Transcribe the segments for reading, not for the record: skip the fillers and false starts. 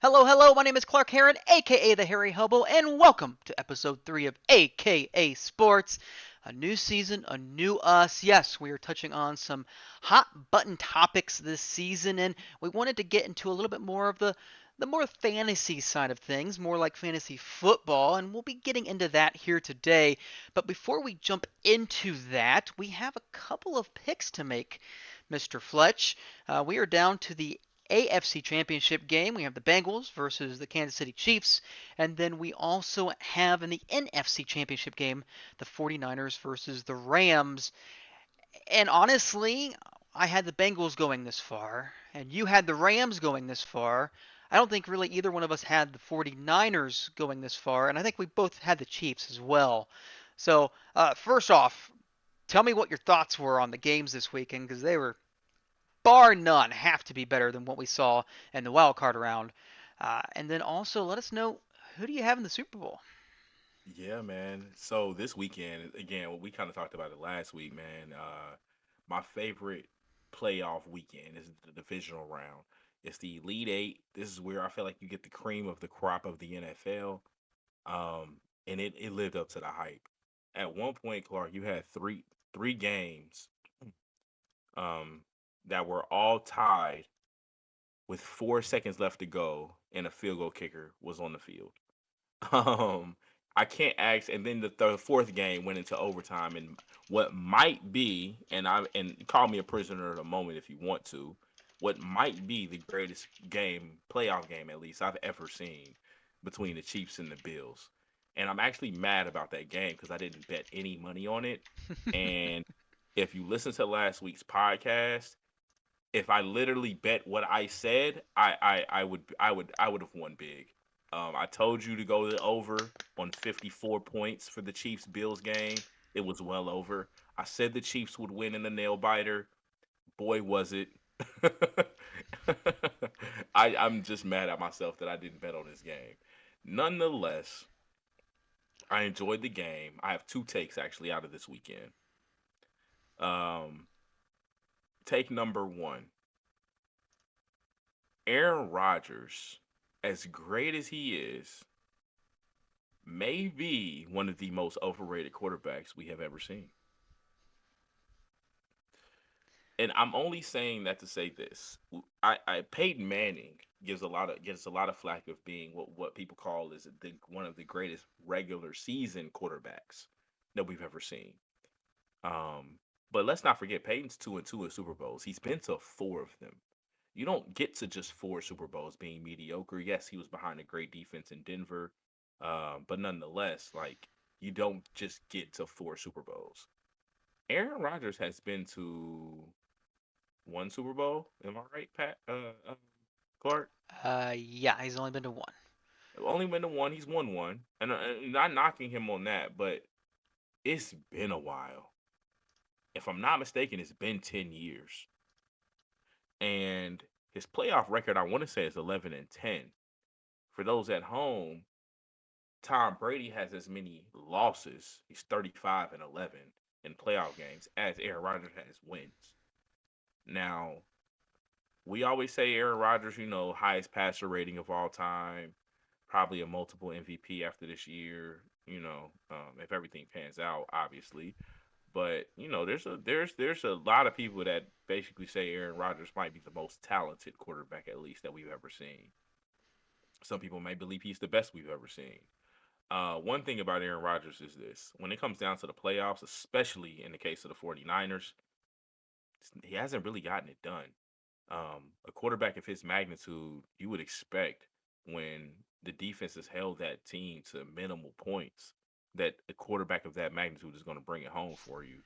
Hello, hello, my name is Clark Heron, aka the Harry Hobo, and welcome to episode 3 of AKA Sports. A new season, a new us. Yes, we are touching on some hot button topics this season, and we wanted to get into a little bit more of the more fantasy side of things, more like fantasy football, and we'll be getting into that here today. But before we jump into that, we have a couple of picks to make, Mr. Fletch. We are down to the AFC Championship game. We have the Bengals versus the Kansas City Chiefs. And then we also have in the NFC Championship game the 49ers versus the Rams. And honestly, I had the Bengals going this far, and you had the Rams going this far. I don't think really either one of us had the 49ers going this far, and I think we both had the Chiefs as well. So, first off, tell me what your thoughts were on the games this weekend because they were bar none, have to be better than what we saw in the wild card round. And then also let us know, who do you have in the Super Bowl? Yeah, man. So this weekend, again, we kind of talked about it last week, man. My favorite playoff weekend is the divisional round. It's the Elite Eight. This is where I feel like you get the cream of the crop of the NFL. And it lived up to the hype. At one point, Clark, you had three games um that were all tied with 4 seconds left to go, and a field goal kicker was on the field. Um, I can't ask. And then the fourth game went into overtime, and what might be, and call me a prisoner of the moment if you want to, what might be the greatest game, playoff game at least I've ever seen between the Chiefs and the Bills. And I'm actually mad about that game because I didn't bet any money on it. And if you listen to last week's podcast, if I literally bet what I said, I would have won big. I told you to go over on 54 points for the Chiefs Bills game. It was well over. I said the Chiefs would win in the nail biter. Boy, was it. I'm just mad at myself that I didn't bet on this game. Nonetheless, I enjoyed the game. I have two takes actually out of this weekend. Um, Take number one: Aaron Rodgers, as great as he is, may be one of the most overrated quarterbacks we have ever seen. And I'm only saying that to say this. I Peyton Manning gets a lot of flack of being what people call is one of the greatest regular season quarterbacks that we've ever seen. Um, but let's not forget Peyton's 2-2 in Super Bowls. He's been to four of them. You don't get to just four Super Bowls being mediocre. Yes, he was behind a great defense in Denver, but nonetheless, like you don't just get to four Super Bowls. Aaron Rodgers has been to one Super Bowl. Am I right, Pat? Clark? Yeah, he's only been to one. Only been to one. He's won one, and not knocking him on that, but it's been a while. If I'm not mistaken, it's been 10 years, and his playoff record I want to say is 11-10. For those at home, Tom Brady has as many losses. He's 35-11 in playoff games as Aaron Rodgers has wins. Now, we always say Aaron Rodgers, highest passer rating of all time, probably a multiple MVP after this year. If everything pans out, obviously. But there's a lot of people that basically say Aaron Rodgers might be the most talented quarterback at least that we've ever seen. Some people may believe he's the best we've ever seen. One thing about Aaron Rodgers is this: when it comes down to the playoffs, especially in the case of the 49ers, he hasn't really gotten it done. A quarterback of his magnitude, you would expect when the defense has held that team to minimal points, that a quarterback of that magnitude is going to bring it home for you.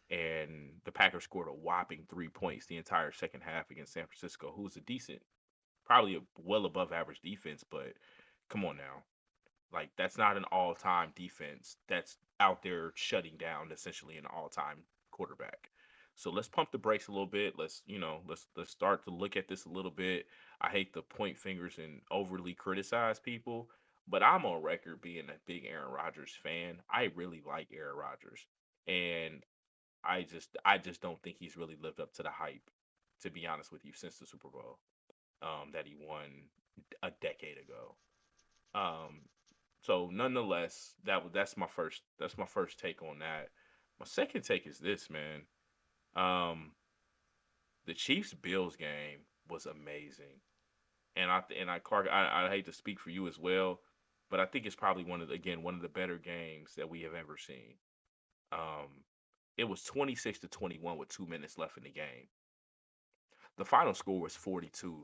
And the Packers scored a whopping 3 points the entire second half against San Francisco, who's a decent, probably a well above average defense, but come on now. Like that's not an all-time defense that's out there shutting down essentially an all-time quarterback. So let's pump the brakes a little bit. Let's start to look at this a little bit. I hate to point fingers and overly criticize people, but I'm on record being a big Aaron Rodgers fan. I really like Aaron Rodgers, and I just don't think he's really lived up to the hype. To be honest with you, since the Super Bowl that he won a decade ago. Um, so nonetheless, that's my first take on that. My second take is this, man. Um, the Chiefs Bills game was amazing, and Clark, I hate to speak for you as well, but I think it's probably one of the better games that we have ever seen. Um, it was 26-21 with 2 minutes left in the game. The final score was 42-36.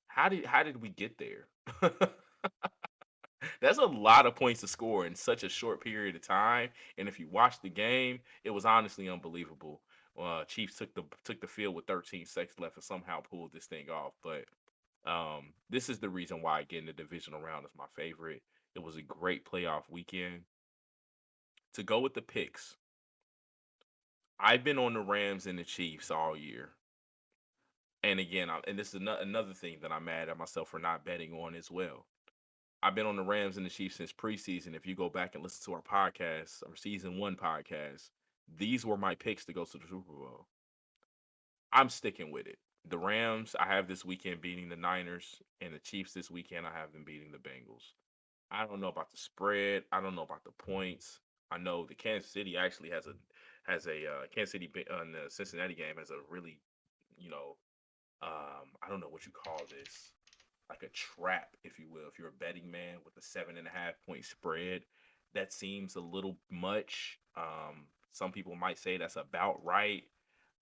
How did we get there? That's a lot of points to score in such a short period of time. And if you watch the game, it was honestly unbelievable. Chiefs took the field with 13 seconds left and somehow pulled this thing off. But this is the reason why again the divisional round is my favorite. It was a great playoff weekend. To go with the picks, I've been on the Rams and the Chiefs all year. And again, and this is another thing that I'm mad at myself for not betting on as well. I've been on the Rams and the Chiefs since preseason. If you go back and listen to our podcast, our season one podcast, these were my picks to go to the Super Bowl. I'm sticking with it. The Rams, I have this weekend beating the Niners, and the Chiefs this weekend, I have them beating the Bengals. I don't know about the spread. I don't know about the points. I know the Kansas City actually has a Kansas City on the Cincinnati game has a really, you know, I don't know what you call this, like a trap, if you will. If you're a betting man with a 7.5 point spread, that seems a little much. Some people might say that's about right.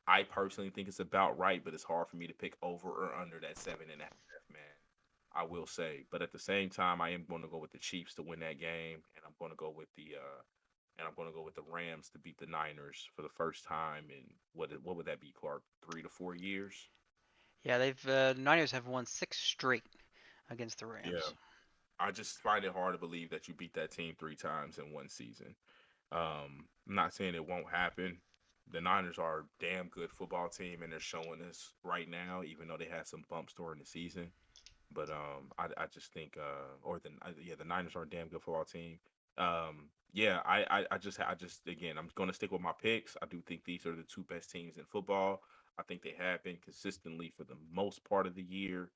I personally think it's about right, but it's hard for me to pick over or under that 7.5, man. I will say, but at the same time, I am going to go with the Chiefs to win that game, and I'm going to go with the Rams to beat the Niners for the first time in what would that be, Clark? 3 to 4 years? Yeah, Niners have won 6 straight against the Yeah, Rams. I just find it hard to believe that you beat that team 3 times in one season. I'm not saying it won't happen. The Niners are a damn good football team, and they're showing us right now, even though they had some bumps during the season. But I just think, yeah, the Niners are a damn good football team. Yeah, I just again, I'm going to stick with my picks. I do think these are the two best teams in football. I think they have been consistently for the most part of the year.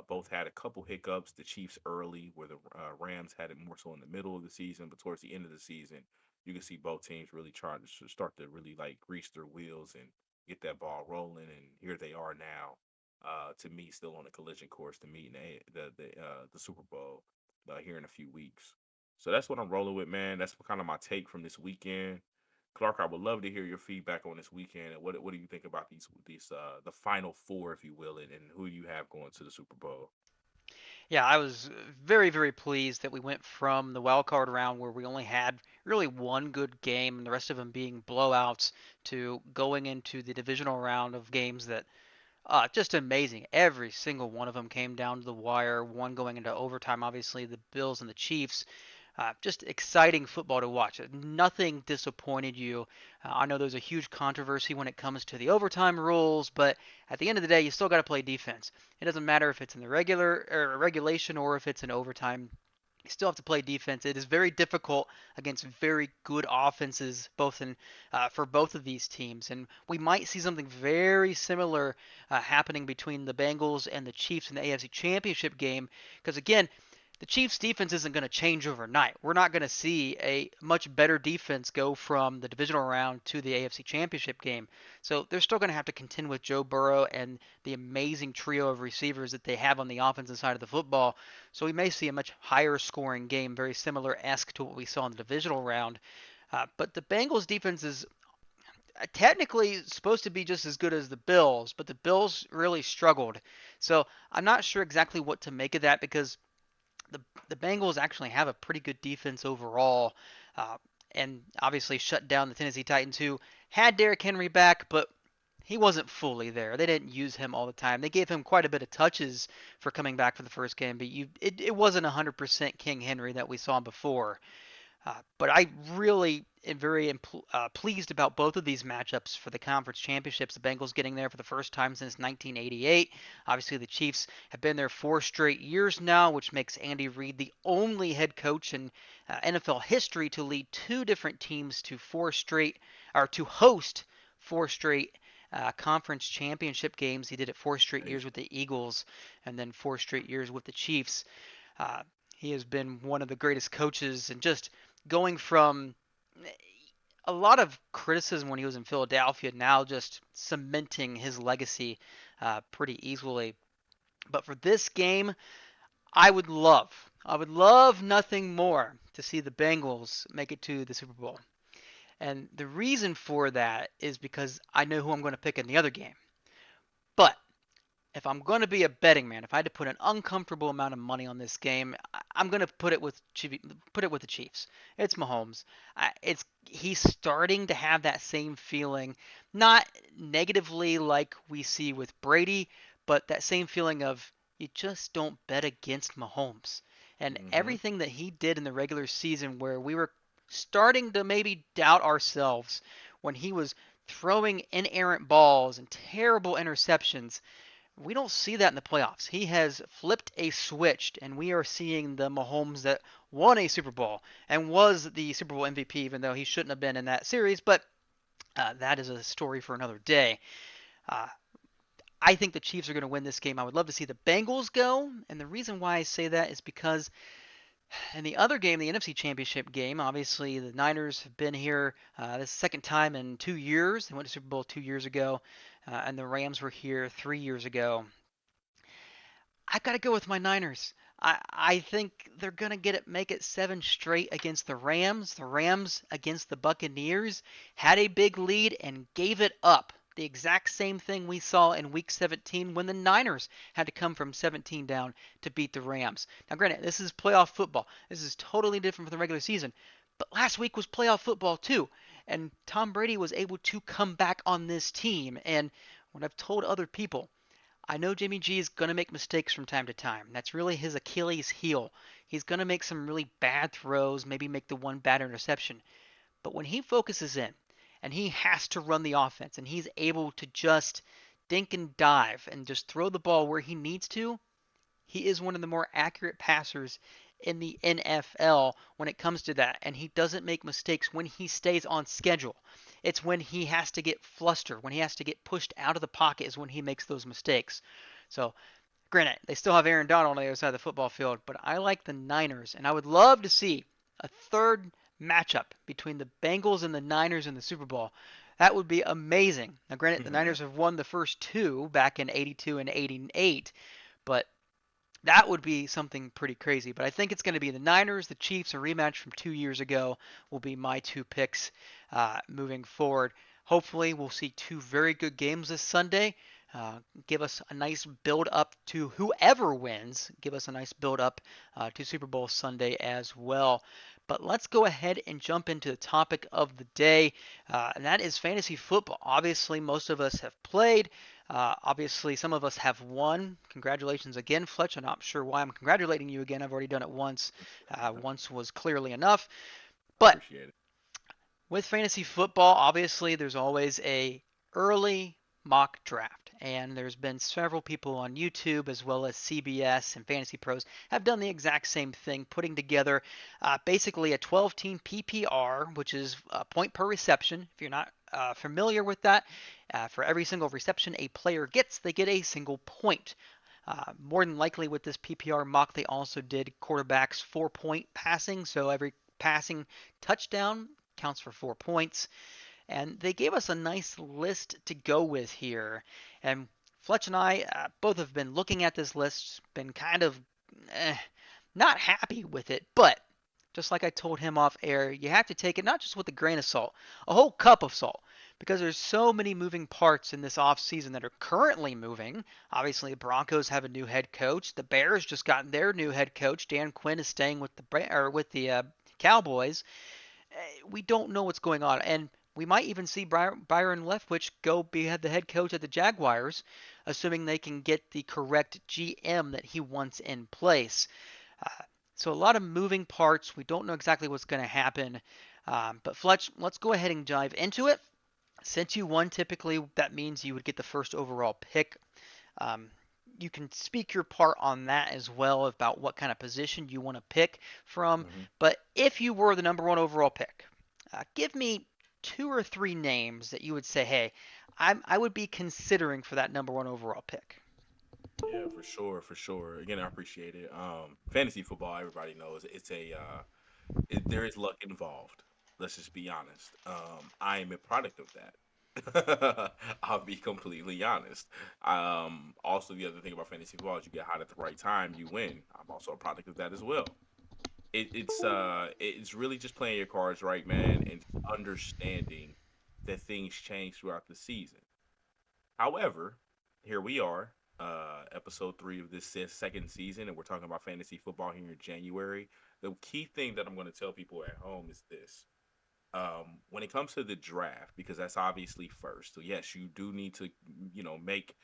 Both had a couple hiccups. The Chiefs early, where the Rams had it more so in the middle of the season, but towards the end of the season, you can see both teams really trying to start to really like grease their wheels and get that ball rolling. And here they are now, to me, still on a collision course to meet in the Super Bowl here in a few weeks. So that's what I'm rolling with, man. That's kind of my take from this weekend. Clark, I would love to hear your feedback on this weekend, and what do you think about these the final four, if you will, and who you have going to the Super Bowl? Yeah, I was very, very pleased that we went from the wild card round where we only had really one good game and the rest of them being blowouts to going into the divisional round of games that just amazing. Every single one of them came down to the wire. One going into overtime, obviously the Bills and the Chiefs. Just exciting football to watch. Nothing disappointed you. I know there's a huge controversy when it comes to the overtime rules, but at the end of the day, you still got to play defense. It doesn't matter if it's in the regular or regulation or if it's in overtime. You still have to play defense. It is very difficult against very good offenses, both in for both of these teams, and we might see something very similar happening between the Bengals and the Chiefs in the AFC Championship game. Because again, the Chiefs' defense isn't going to change overnight. We're not going to see a much better defense go from the divisional round to the AFC Championship game. So they're still going to have to contend with Joe Burrow and the amazing trio of receivers that they have on the offensive side of the football. So we may see a much higher scoring game, very similar esque to what we saw in the divisional round. But the Bengals defense is technically supposed to be just as good as the Bills, but the Bills really struggled. So I'm not sure exactly what to make of that because the Bengals actually have a pretty good defense overall, uh, and obviously shut down the Tennessee Titans, who had Derrick Henry back, but he wasn't fully there. They didn't use him all the time. They gave him quite a bit of touches for coming back for the first game, but it wasn't 100% King Henry that we saw before. But I really am very pleased about both of these matchups for the conference championships. The Bengals getting there for the first time since 1988. Obviously, the Chiefs have been there 4 straight years now, which makes Andy Reid the only head coach in NFL history to lead two different teams to four straight or to host 4 straight conference championship games. He did it 4 straight years Crazy. with the Eagles and then 4 straight years with the Chiefs. Uh, he has been one of the greatest coaches, and just going from a lot of criticism when he was in Philadelphia, now just cementing his legacy pretty easily. But for this game, I would love nothing more to see the Bengals make it to the Super Bowl. And the reason for that is because I know who I'm going to pick in the other game. But if I'm going to be a betting man, if I had to put an uncomfortable amount of money on this game, I'm going to put it with the Chiefs. It's Mahomes. It's he's starting to have that same feeling, not negatively like we see with Brady, but that same feeling of you just don't bet against Mahomes. And Mm-hmm. everything that he did in the regular season where we were starting to maybe doubt ourselves when he was throwing inerrant balls and terrible interceptions, we don't see that in the playoffs. He has flipped a switch, and we are seeing the Mahomes that won a Super Bowl and was the Super Bowl MVP, even though he shouldn't have been in that series. But that is a story for another day. Uh, I think the Chiefs are going to win this game. I would love to see the Bengals go, and the reason why I say that is because in the other game, the NFC Championship game, obviously the Niners have been here this second time in 2 years. They went to Super Bowl 2 years ago, and the Rams were here 3 years ago. I gotta go with my Niners. I think they're gonna make it 7 straight against the Rams. The Rams against the Buccaneers had a big lead and gave it up. The exact same thing we saw in Week 17 when the Niners had to come from 17 down to beat the Rams. Now, granted, this is playoff football. This is totally different from the regular season. But last week was playoff football too, and Tom Brady was able to come back on this team. And what I've told other people, I know Jimmy G is going to make mistakes from time to time. That's really his Achilles heel. He's going to make some really bad throws, maybe make the one bad interception. But when he focuses in and he has to run the offense and he's able to just dink and dive and just throw the ball where he needs to, he is one of the more accurate passers in the NFL when it comes to that, and he doesn't make mistakes when he stays on schedule. It's when he has to get flustered, when he has to get pushed out of the pocket, is when he makes those mistakes. So, granted, they still have Aaron Donald on the other side of the football field, but I like the Niners, and I would love to see a third matchup between the Bengals and the Niners in the Super Bowl. That would be amazing. Now, granted, the Niners have won the first two back in '82 and '88, but that would be something pretty crazy. But I think it's going to be the Niners, the Chiefs, a rematch from 2 years ago will be my two picks moving forward. Hopefully, we'll see two very good games this Sunday. Give us a nice build up to whoever wins. Give us a nice build up to Super Bowl Sunday as well. But let's go ahead and jump into the topic of the day, and that is fantasy football. Obviously, most of us have played. Obviously, some of us have won. Congratulations again, Fletch. I'm not sure why I'm congratulating you again. I've already done it once. Once was clearly enough. But Appreciate it. with fantasy football, obviously, there's always a early mock draft, and there's been several people on YouTube as well as CBS and Fantasy Pros have done the exact same thing, putting together basically a 12-team PPR, which is a point per reception. If you're not familiar with that, for every single reception a player gets, they get a single point. More than likely with this PPR mock, they also did quarterbacks 4-point passing, so every passing touchdown counts for 4 points. And they gave us a nice list to go with here. And Fletch and I both have been looking at this list, been kind of not happy with it, but just like I told him off air, you have to take it not just with a grain of salt, a whole cup of salt, because there's so many moving parts in this offseason that are currently moving. Obviously, the Broncos have a new head coach. The Bears just got their new head coach. Dan Quinn is staying with the Cowboys. We don't know what's going on, and we might even see Byron Leftwich go be the head coach at the Jaguars, assuming they can get the correct GM that he wants in place. Uh, so a lot of moving parts. We don't know exactly what's going to happen. But Fletch, let's go ahead and dive into it. Since you won, typically that means you would get the first overall pick. Um, you can speak your part on that as well about what kind of position you want to pick from. Mm-hmm. But if you were the number one overall pick, give me two or three names that you would say, hey, I would be considering for that number one overall pick. Yeah, for sure, for sure. Again, I appreciate it. Fantasy football, everybody knows it's there is luck involved. Let's just be honest. I am a product of that. I'll be completely honest. Also, the other thing about fantasy football is you get hot at the right time, you win. I'm also a product of that as well. It's really just playing your cards right, man, and just understanding that things change throughout the season. However, here we are, episode 3 of this second season, and we're talking about fantasy football here in January. The key thing that I'm going to tell people at home is this. When it comes to the draft, because that's obviously first. So yes, you do need to, make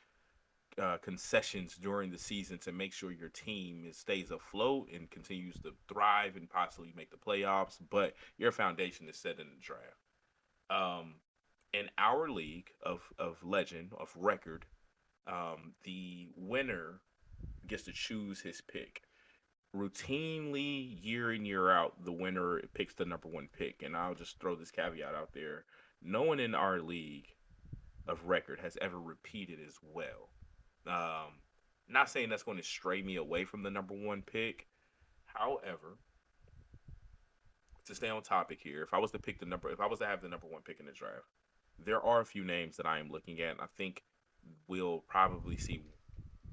concessions during the season to make sure your team stays afloat and continues to thrive and possibly make the playoffs. But your foundation is set in the draft. Um, in our league of legend of record, the winner gets to choose his pick. Routinely, year in year out, the winner picks the number one pick. And I'll just throw this caveat out there: no one in our league of record has ever repeated as well. Um, Not saying that's going to stray me away from the number one pick. However, to stay on topic here, if I was to have the number one pick in the draft, there are a few names that I am looking at. And I think we'll probably see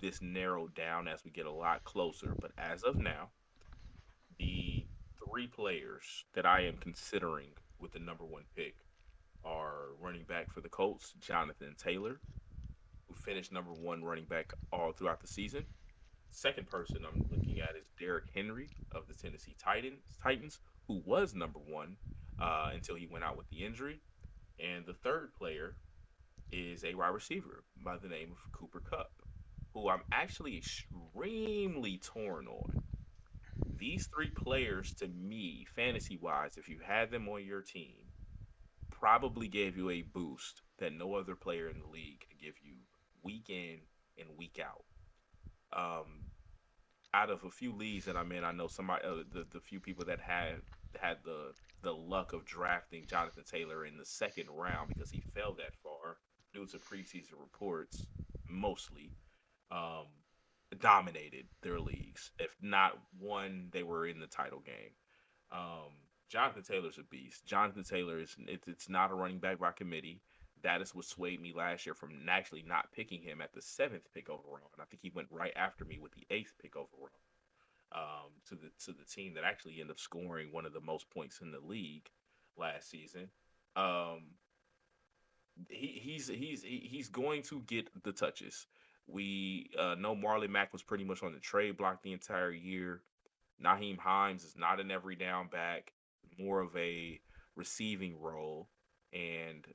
this narrowed down as we get a lot closer. But as of now, the three players that I am considering with the number one pick are running back for the Colts, Jonathan Taylor, who finished number one running back all throughout the season. Second person I'm looking at is Derrick Henry of the Tennessee Titans, who was number one until he went out with the injury. And the third player is a wide receiver by the name of Cooper Cup, who I'm actually extremely torn on. These three players, to me, fantasy wise, if you had them on your team, probably gave you a boost that no other player in the league could give you week in and week out. Um, Out of a few leagues that I'm in, I know somebody, the few people that had the luck of drafting Jonathan Taylor in the second round because he fell that far due to preseason reports, mostly. Um, Dominated their leagues. If not one, they were in the title game. Um, Jonathan Taylor's a beast. Jonathan Taylor it's not a running back by committee. That is what swayed me last year from actually not picking him at the seventh pick overall, and I think he went right after me with the eighth pick overall. To the team that actually ended up scoring one of the most points in the league last season. Um, he's going to get the touches. We know Marley Mack was pretty much on the trade block the entire year. Naheem Hines is not an every down back, more of a receiving role. And,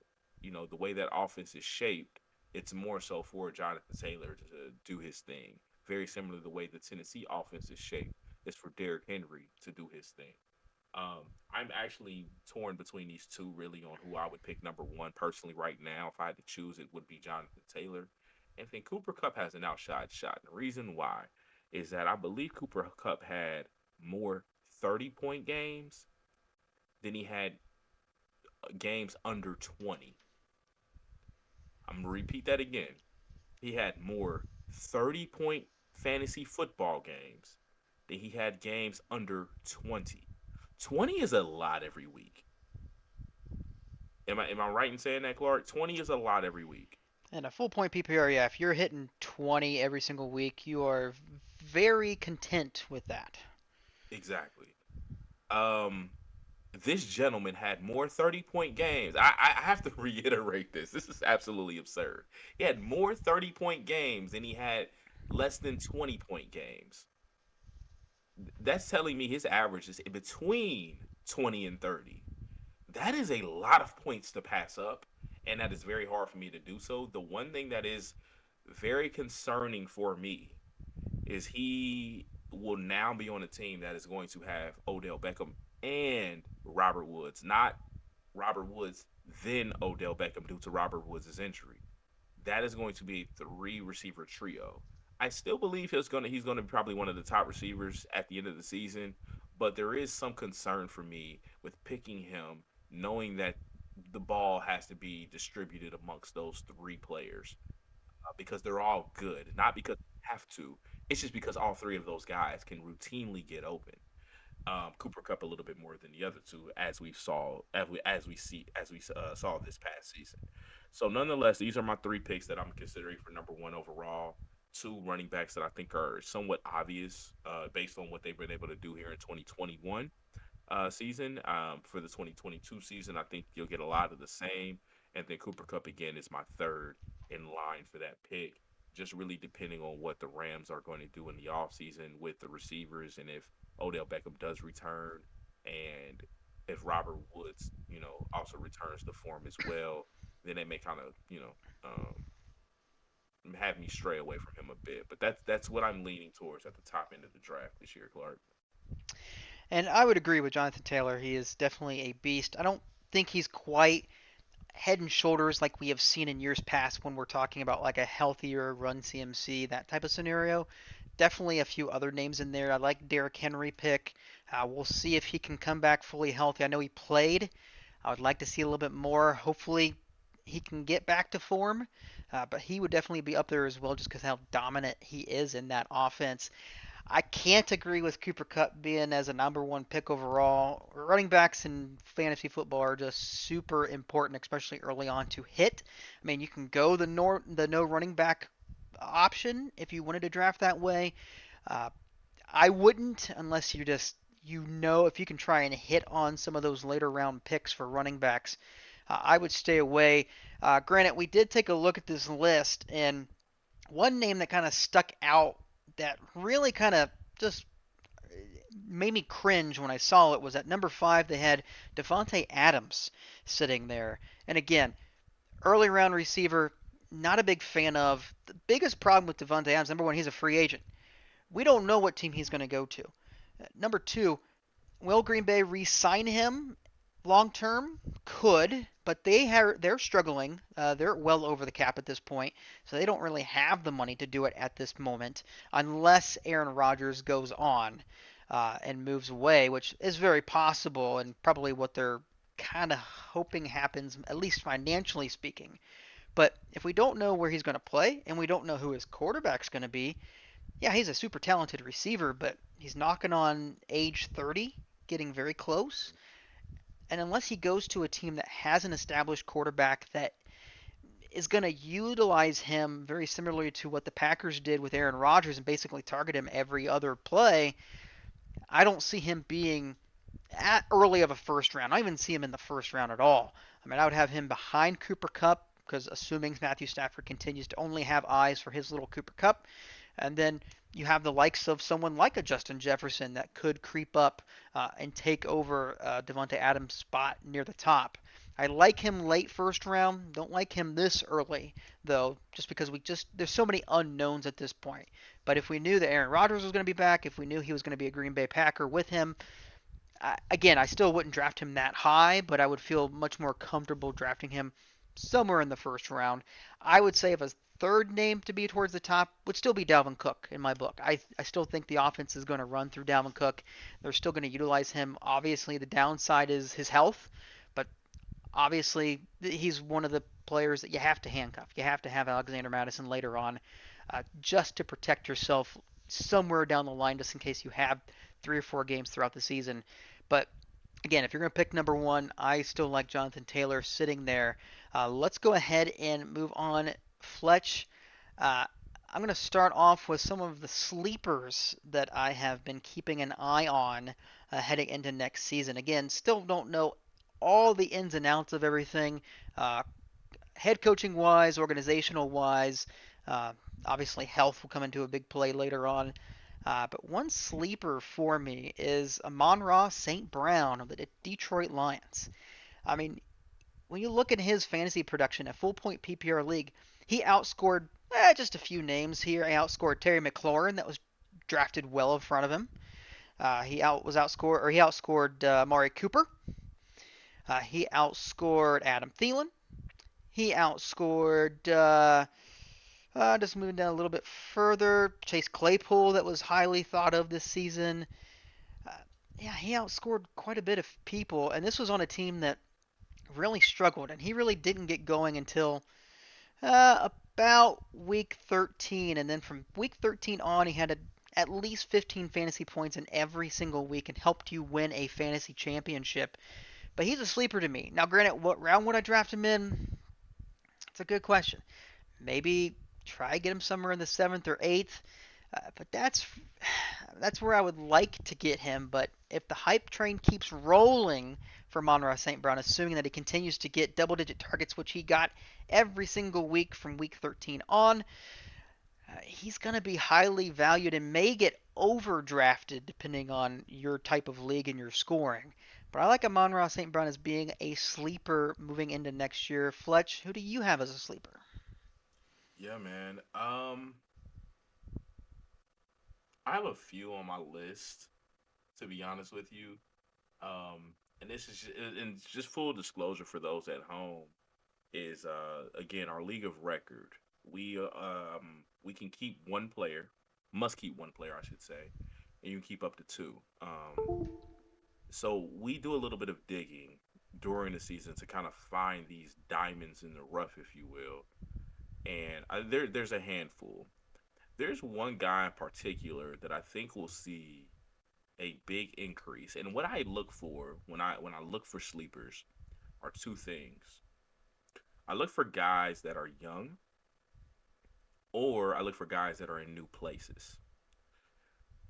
the way that offense is shaped, it's more so for Jonathan Taylor to do his thing. Very similar to the way the Tennessee offense is shaped. It's for Derrick Henry to do his thing. I'm actually torn between these two really on who I would pick number one personally right now. If I had to choose, it would be Jonathan Taylor. And then Cooper Cup has an outside shot. And the reason why is that I believe Cooper Cup had more 30-point games than he had games under 20. I'm going to repeat that again. He had more 30-point fantasy football games than he had games under 20. 20 is a lot every week. Am I right in saying that, Clark? 20 is a lot every week. And a full point PPR, yeah, if you're hitting 20 every single week, you are very content with that. Exactly. Um, this gentleman had more 30-point games. I have to reiterate this. This is absolutely absurd. He had more 30-point games than he had less than 20-point games. That's telling me his average is in between 20 and 30. That is a lot of points to pass up, and that is very hard for me to do so. The one thing that is very concerning for me is he will now be on a team that is going to have Odell Beckham and Robert Woods, not Robert Woods, then Odell Beckham due to Robert Woods' injury. That is going to be a three receiver trio. I still believe he's gonna be probably one of the top receivers at the end of the season, but there is some concern for me with picking him, knowing that the ball has to be distributed amongst those three players because they're all good, not because they have to. It's just because all three of those guys can routinely get open. Cooper Cup a little bit more than the other two, as we saw this past season. So nonetheless, these are my three picks that I'm considering for number one overall. Two running backs that I think are somewhat obvious based on what they've been able to do here in 2021 season. For the 2022 season, I think you'll get a lot of the same. And then Cooper Cup again is my third in line for that pick. Just really depending on what the Rams are going to do in the offseason with the receivers and if Odell Beckham does return and if Robert Woods, also returns to form as well, then they may kind of, have me stray away from him a bit. But that's what I'm leaning towards at the top end of the draft this year, Clark. And I would agree with Jonathan Taylor. He is definitely a beast. I don't think he's quite head and shoulders like we have seen in years past when we're talking about like a healthier run CMC, that type of scenario. Definitely a few other names in there. I like Derrick Henry pick. We'll see if he can come back fully healthy. I know he played. I would like to see a little bit more. Hopefully, he can get back to form. But he would definitely be up there as well just because how dominant he is in that offense. I can't agree with Cooper Kupp being as a number one pick overall. Running backs in fantasy football are just super important, especially early on to hit. I mean, you can go the no running back option if you wanted to draft that way. Uh, I wouldn't unless if you can try and hit on some of those later round picks for running backs. I would stay away. Granted, we did take a look at this list, and one name that kind of stuck out that really kind of just made me cringe when I saw it was at number five. They had Devonte Adams sitting there, and again, early round receiver. Not a big fan of. The biggest problem with Devonte Adams, number one, he's a free agent. We don't know what team he's going to go to. Number two, will Green Bay re-sign him long term? Could, but they're struggling. They're well over the cap at this point, so they don't really have the money to do it at this moment, unless Aaron Rodgers goes on and moves away, which is very possible and probably what they're kind of hoping happens, at least financially speaking. But if we don't know where he's going to play and we don't know who his quarterback's going to be, yeah, he's a super talented receiver, but he's knocking on age 30, getting very close. And unless he goes to a team that has an established quarterback that is going to utilize him very similarly to what the Packers did with Aaron Rodgers and basically target him every other play, I don't see him being at early of a first round. I don't even see him in the first round at all. I mean, I would have him behind Cooper Cup because assuming Matthew Stafford continues to only have eyes for his little Cooper Cup, and then you have the likes of someone like a Justin Jefferson that could creep up and take over Devonte Adams' spot near the top. I like him late first round. Don't like him this early though, just because there's so many unknowns at this point. But if we knew that Aaron Rodgers was going to be back, if we knew he was going to be a Green Bay Packer with him, again, I still wouldn't draft him that high, but I would feel much more comfortable drafting him somewhere in the first round. I would say if a third name to be towards the top would still be Dalvin Cook in my book. I still think the offense is going to run through Dalvin Cook. They're still going to utilize him. Obviously, the downside is his health, but obviously he's one of the players that you have to handcuff. You have to have Alexander Madison later on just to protect yourself somewhere down the line, just in case you have 3 or 4 games throughout the season. But again, if you're going to pick number one, I still like Jonathan Taylor sitting there. Let's go ahead and move on. Fletch, uh, I'm going to start off with some of the sleepers that I have been keeping an eye on heading into next season. Again, still don't know all the ins and outs of everything, uh, head coaching wise, organizational wise. Uh, Obviously, health will come into a big play later on. But one sleeper for me is Amon-Ra St. Brown of the Detroit Lions. I mean, when you look at his fantasy production at full point PPR league, he outscored just a few names here. He outscored Terry McLaurin, that was drafted well in front of him. He outscored Amari Cooper. He outscored Adam Thielen. He outscored just moving down a little bit further, Chase Claypool, that was highly thought of this season. Uh, yeah, he outscored quite a bit of people, and this was on a team that really struggled, and he really didn't get going until about week 13, and then from week 13 on, he had at least 15 fantasy points in every single week and helped you win a fantasy championship. But he's a sleeper to me. Now, granted, what round would I draft him in? It's a good question. Maybe try get him somewhere in the seventh or eighth. But that's where I would like to get him. But if the hype train keeps rolling for Monroe St. Brown, assuming that he continues to get double-digit targets, which he got every single week from week 13 on, he's going to be highly valued and may get overdrafted depending on your type of league and your scoring. But I like Amon-Ra St. Brown as being a sleeper moving into next year. Fletch, who do you have as a sleeper? Yeah, man. I have a few on my list, to be honest with you. And this is and just full disclosure for those at home is again our league of record. We can keep one player, must keep one player, I should say, and you can keep up to two. So we do a little bit of digging during the season to kind of find these diamonds in the rough, if you will. And there's a handful. There's one guy in particular that I think will see a big increase. And what I look for when I look for sleepers are two things. I look for guys that are young, or I look for guys that are in new places.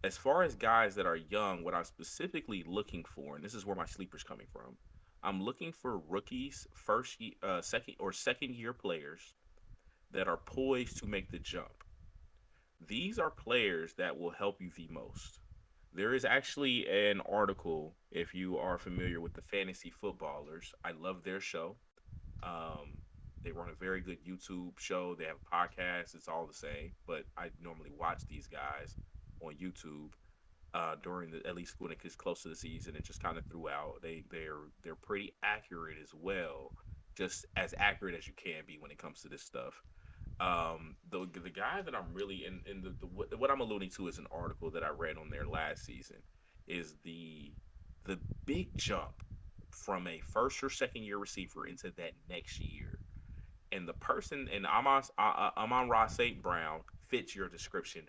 As far as guys that are young, what I'm specifically looking for, and this is where my sleeper's coming from, I'm looking for rookies, second year players that are poised to make the jump. These are players that will help you the most. There is actually an article, if you are familiar with the fantasy footballers. I love their show. Um, they run a very good YouTube show. They have a podcast. It's all the same, but I normally watch these guys on YouTube during the at least when it gets close to the season and just kind of throughout. They're pretty accurate as well, just as accurate as you can be when it comes to this stuff. The guy that I'm really in what I'm alluding to is an article that I read on there last season is the big jump from a first or second year receiver into that next year. And the person and Amon Ross St. Brown fits your description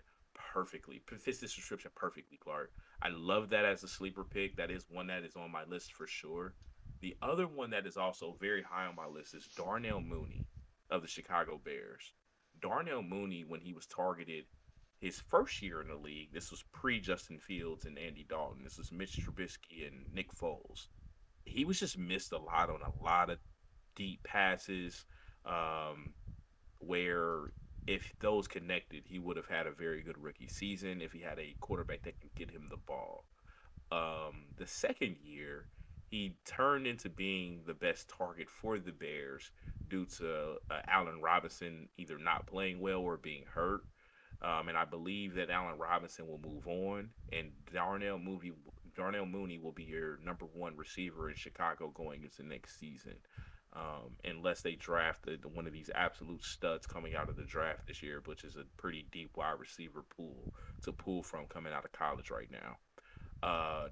perfectly. Fits this description perfectly, Clark. I love that as a sleeper pick. That is one that is on my list for sure. The other one that is also very high on my list is Darnell Mooney of the Chicago Bears. Darnell Mooney, when he was targeted his first year in the league, this was pre Justin Fields and Andy Dalton. This was Mitch Trubisky and Nick Foles. He was just missed a lot on a lot of deep passes, um, where if those connected, he would have had a very good rookie season if he had a quarterback that can get him the ball. The second year, he turned into being the best target for the Bears due to Allen Robinson either not playing well or being hurt. And I believe that Allen Robinson will move on, and Darnell Mooney will be your number one receiver in Chicago going into next season. Unless they draft one of these absolute studs coming out of the draft this year, which is a pretty deep wide receiver pool to pull from coming out of college right now.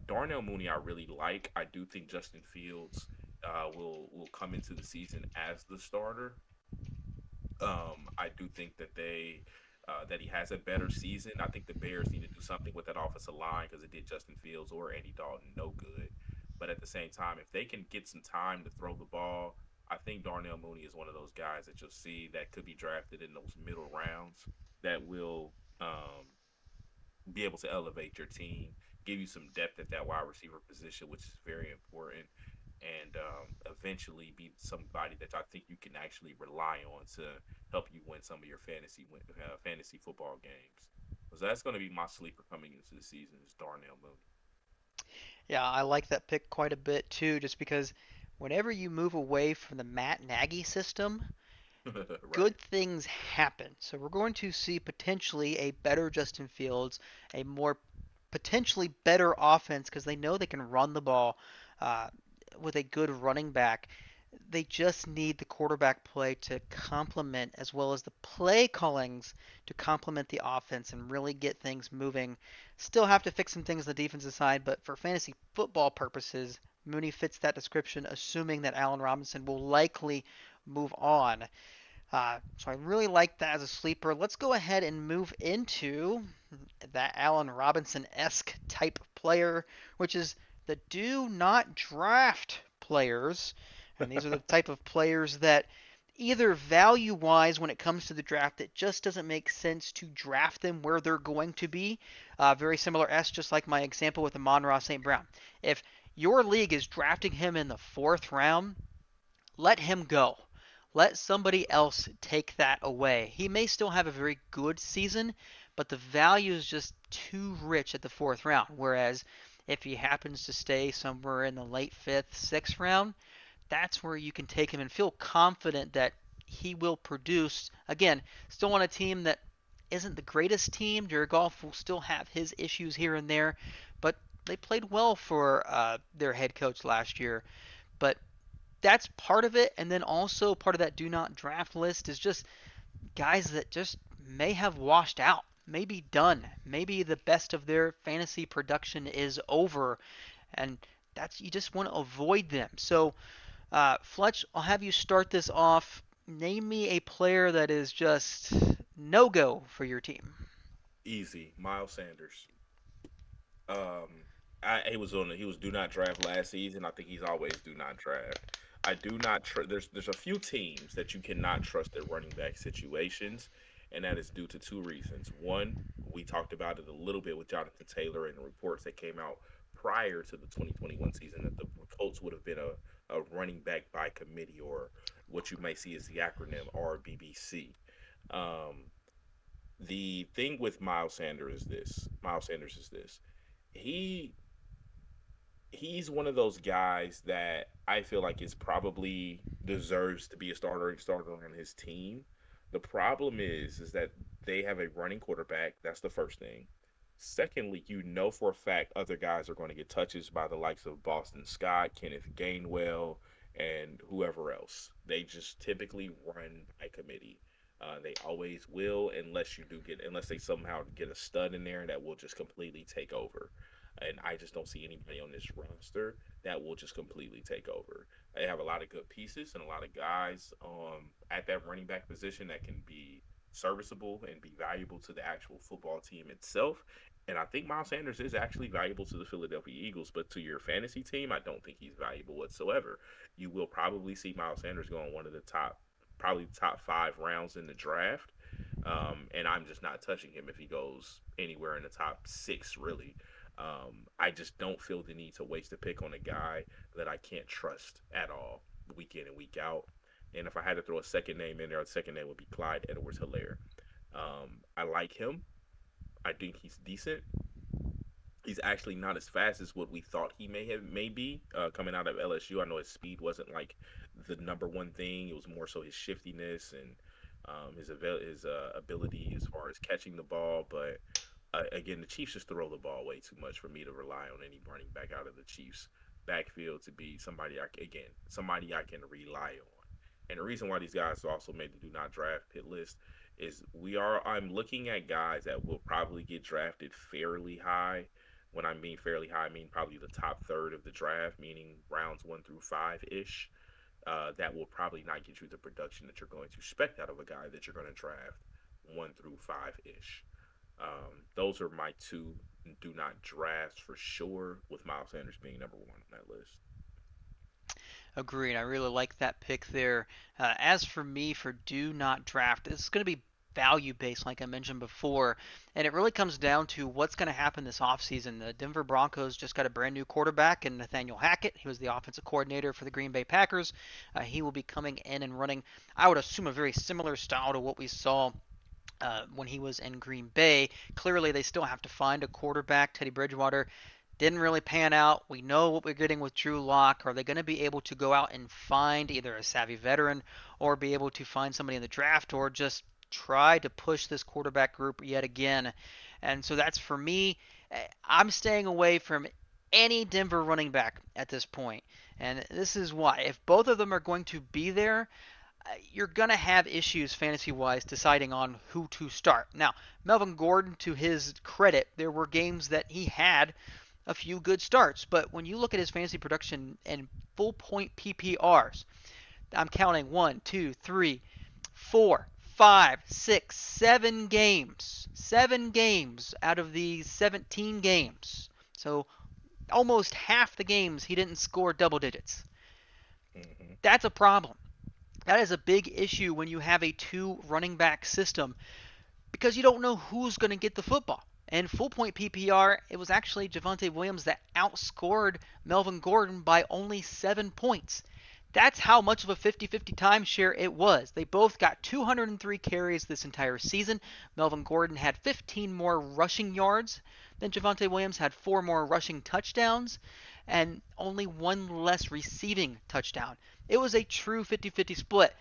Darnell Mooney, I really like. I do think Justin Fields will come into the season as the starter. I do think that he has a better season. I think the Bears need to do something with that offensive line because it did Justin Fields or Andy Dalton no good. But at the same time, if they can get some time to throw the ball, I think Darnell Mooney is one of those guys that you'll see that could be drafted in those middle rounds that will be able to elevate your team, give you some depth at that wide receiver position, which is very important, and eventually be somebody that I think you can actually rely on to help you win some of your fantasy football games. So that's going to be my sleeper coming into the season is Darnell Yeah, I like that pick quite a bit too, just because whenever you move away from the Matt Nagy system, Mooney. Right. good things happen. So we're going to see potentially a better Justin Fields, a more potentially better offense because they know they can run the ball uh, with a good running back. They just need the quarterback play to complement as well as the play callings to complement the offense and really get things moving. Still have to fix some things on the defensive side, but for fantasy football purposes, Mooney fits that description, assuming that Allen Robinson will likely move on. So I really like that as a sleeper. Let's go ahead and move into that Allen Robinson-esque type player, which is the do not draft players. And these are the type of players that either value-wise when it comes to the draft, it just doesn't make sense to draft them where they're going to be. Very similar S, just like my example with Amon-Ra St. Brown. If your league is drafting him in the fourth round, let him go. Let somebody else take that away. He may still have a very good season, but the value is just too rich at the fourth round. Whereas if he happens to stay somewhere in the late fifth, sixth round, that's where you can take him and feel confident that he will produce. Again, still on a team that isn't the greatest team. Jared Goff will still have his issues here and there, but they played well for their head coach last year. But that's part of it, and then also part of that do not draft list is just guys that just may have washed out, maybe done, maybe the best of their fantasy production is over, and that's you just want to avoid them. So, Fletch, I'll have you start this off. Name me a player that is just no go for your team. Easy, Miles Sanders. He was do not draft last season. I think he's always do not draft. I do not there's a few teams that you cannot trust at running back situations, and that is due to two reasons. One, we talked about it a little bit with Jonathan Taylor and the reports that came out prior to the 2021 season that the Colts would have been a running back by committee, or what you may see as the acronym RBBC. Um, the thing with Miles Sanders is this. Miles Sanders is this. He he's one of those guys that I feel like is probably deserves to be a starter on his team. The problem is that they have a running quarterback. That's the first thing. Secondly, you know for a fact other guys are going to get touches by the likes of Boston Scott, Kenneth Gainwell, and whoever else. They just typically run by committee. They always will, unless they somehow get a stud in there that will just completely take over. And I just don't see anybody on this roster that will just completely take over. They have a lot of good pieces and a lot of guys at that running back position that can be serviceable and be valuable to the actual football team itself. And I think Miles Sanders is actually valuable to the Philadelphia Eagles, but to your fantasy team, I don't think he's valuable whatsoever. You will probably see Miles Sanders go in one of the probably top 5 rounds in the draft. And I'm just not touching him if he goes anywhere in the top 6, really. I just don't feel the need to waste a pick on a guy that I can't trust at all, week in and week out. And if I had to throw a second name in there, the second name would be Clyde Edwards Hilaire. I like him. I think he's decent. He's actually not as fast as what we thought he may be coming out of LSU. I know his speed wasn't like the number one thing. It was more so his shiftiness and his ability as far as catching the ball. But again, the Chiefs just throw the ball way too much for me to rely on any running back out of the Chiefs backfield to be somebody I can rely on. And the reason why these guys also made the do not draft pit list is I'm looking at guys that will probably get drafted fairly high. When I mean fairly high, I mean probably the top third of the draft, meaning rounds 1 through 5 ish. That will probably not get you the production that you're going to expect out of a guy that you're going to draft 1 through 5 ish. Those are my two do not drafts for sure, with Miles Sanders being number one on that list. Agreed. I really like that pick there. As for me, for do not draft, it's going to be value based, like I mentioned before, and it really comes down to what's going to happen this offseason. The Denver Broncos just got a brand new quarterback in Nathaniel Hackett. He was the offensive coordinator for the Green Bay Packers. He will be coming in and running, I would assume, a very similar style to what we saw when he was in Green Bay. Clearly, they still have to find a quarterback. Teddy Bridgewater didn't really pan out. We know what we're getting with Drew Lock. Are they going to be able to go out and find either a savvy veteran or be able to find somebody in the draft or just try to push this quarterback group yet again? And so that's for me. I'm staying away from any Denver running back at this point. And this is why. If both of them are going to be there, you're going to have issues fantasy wise deciding on who to start. Now, Melvin Gordon, to his credit, there were games that he had a few good starts. But when you look at his fantasy production and full point PPRs, I'm counting 1, 2, 3, 4, 5, 6, 7 games. 7 games out of these 17 games. So almost half the games he didn't score double digits. Hmm. That's a problem. That is a big issue when you have a two running back system because you don't know who's going to get the football. And full point PPR, it was actually Javonte Williams that outscored Melvin Gordon by only 7 points. That's how much of a 50-50 timeshare it was. They both got 203 carries this entire season. Melvin Gordon had 15 more rushing yards than Javonte Williams, had 4 more rushing touchdowns, and only one less receiving touchdown. It was a true 50-50 split.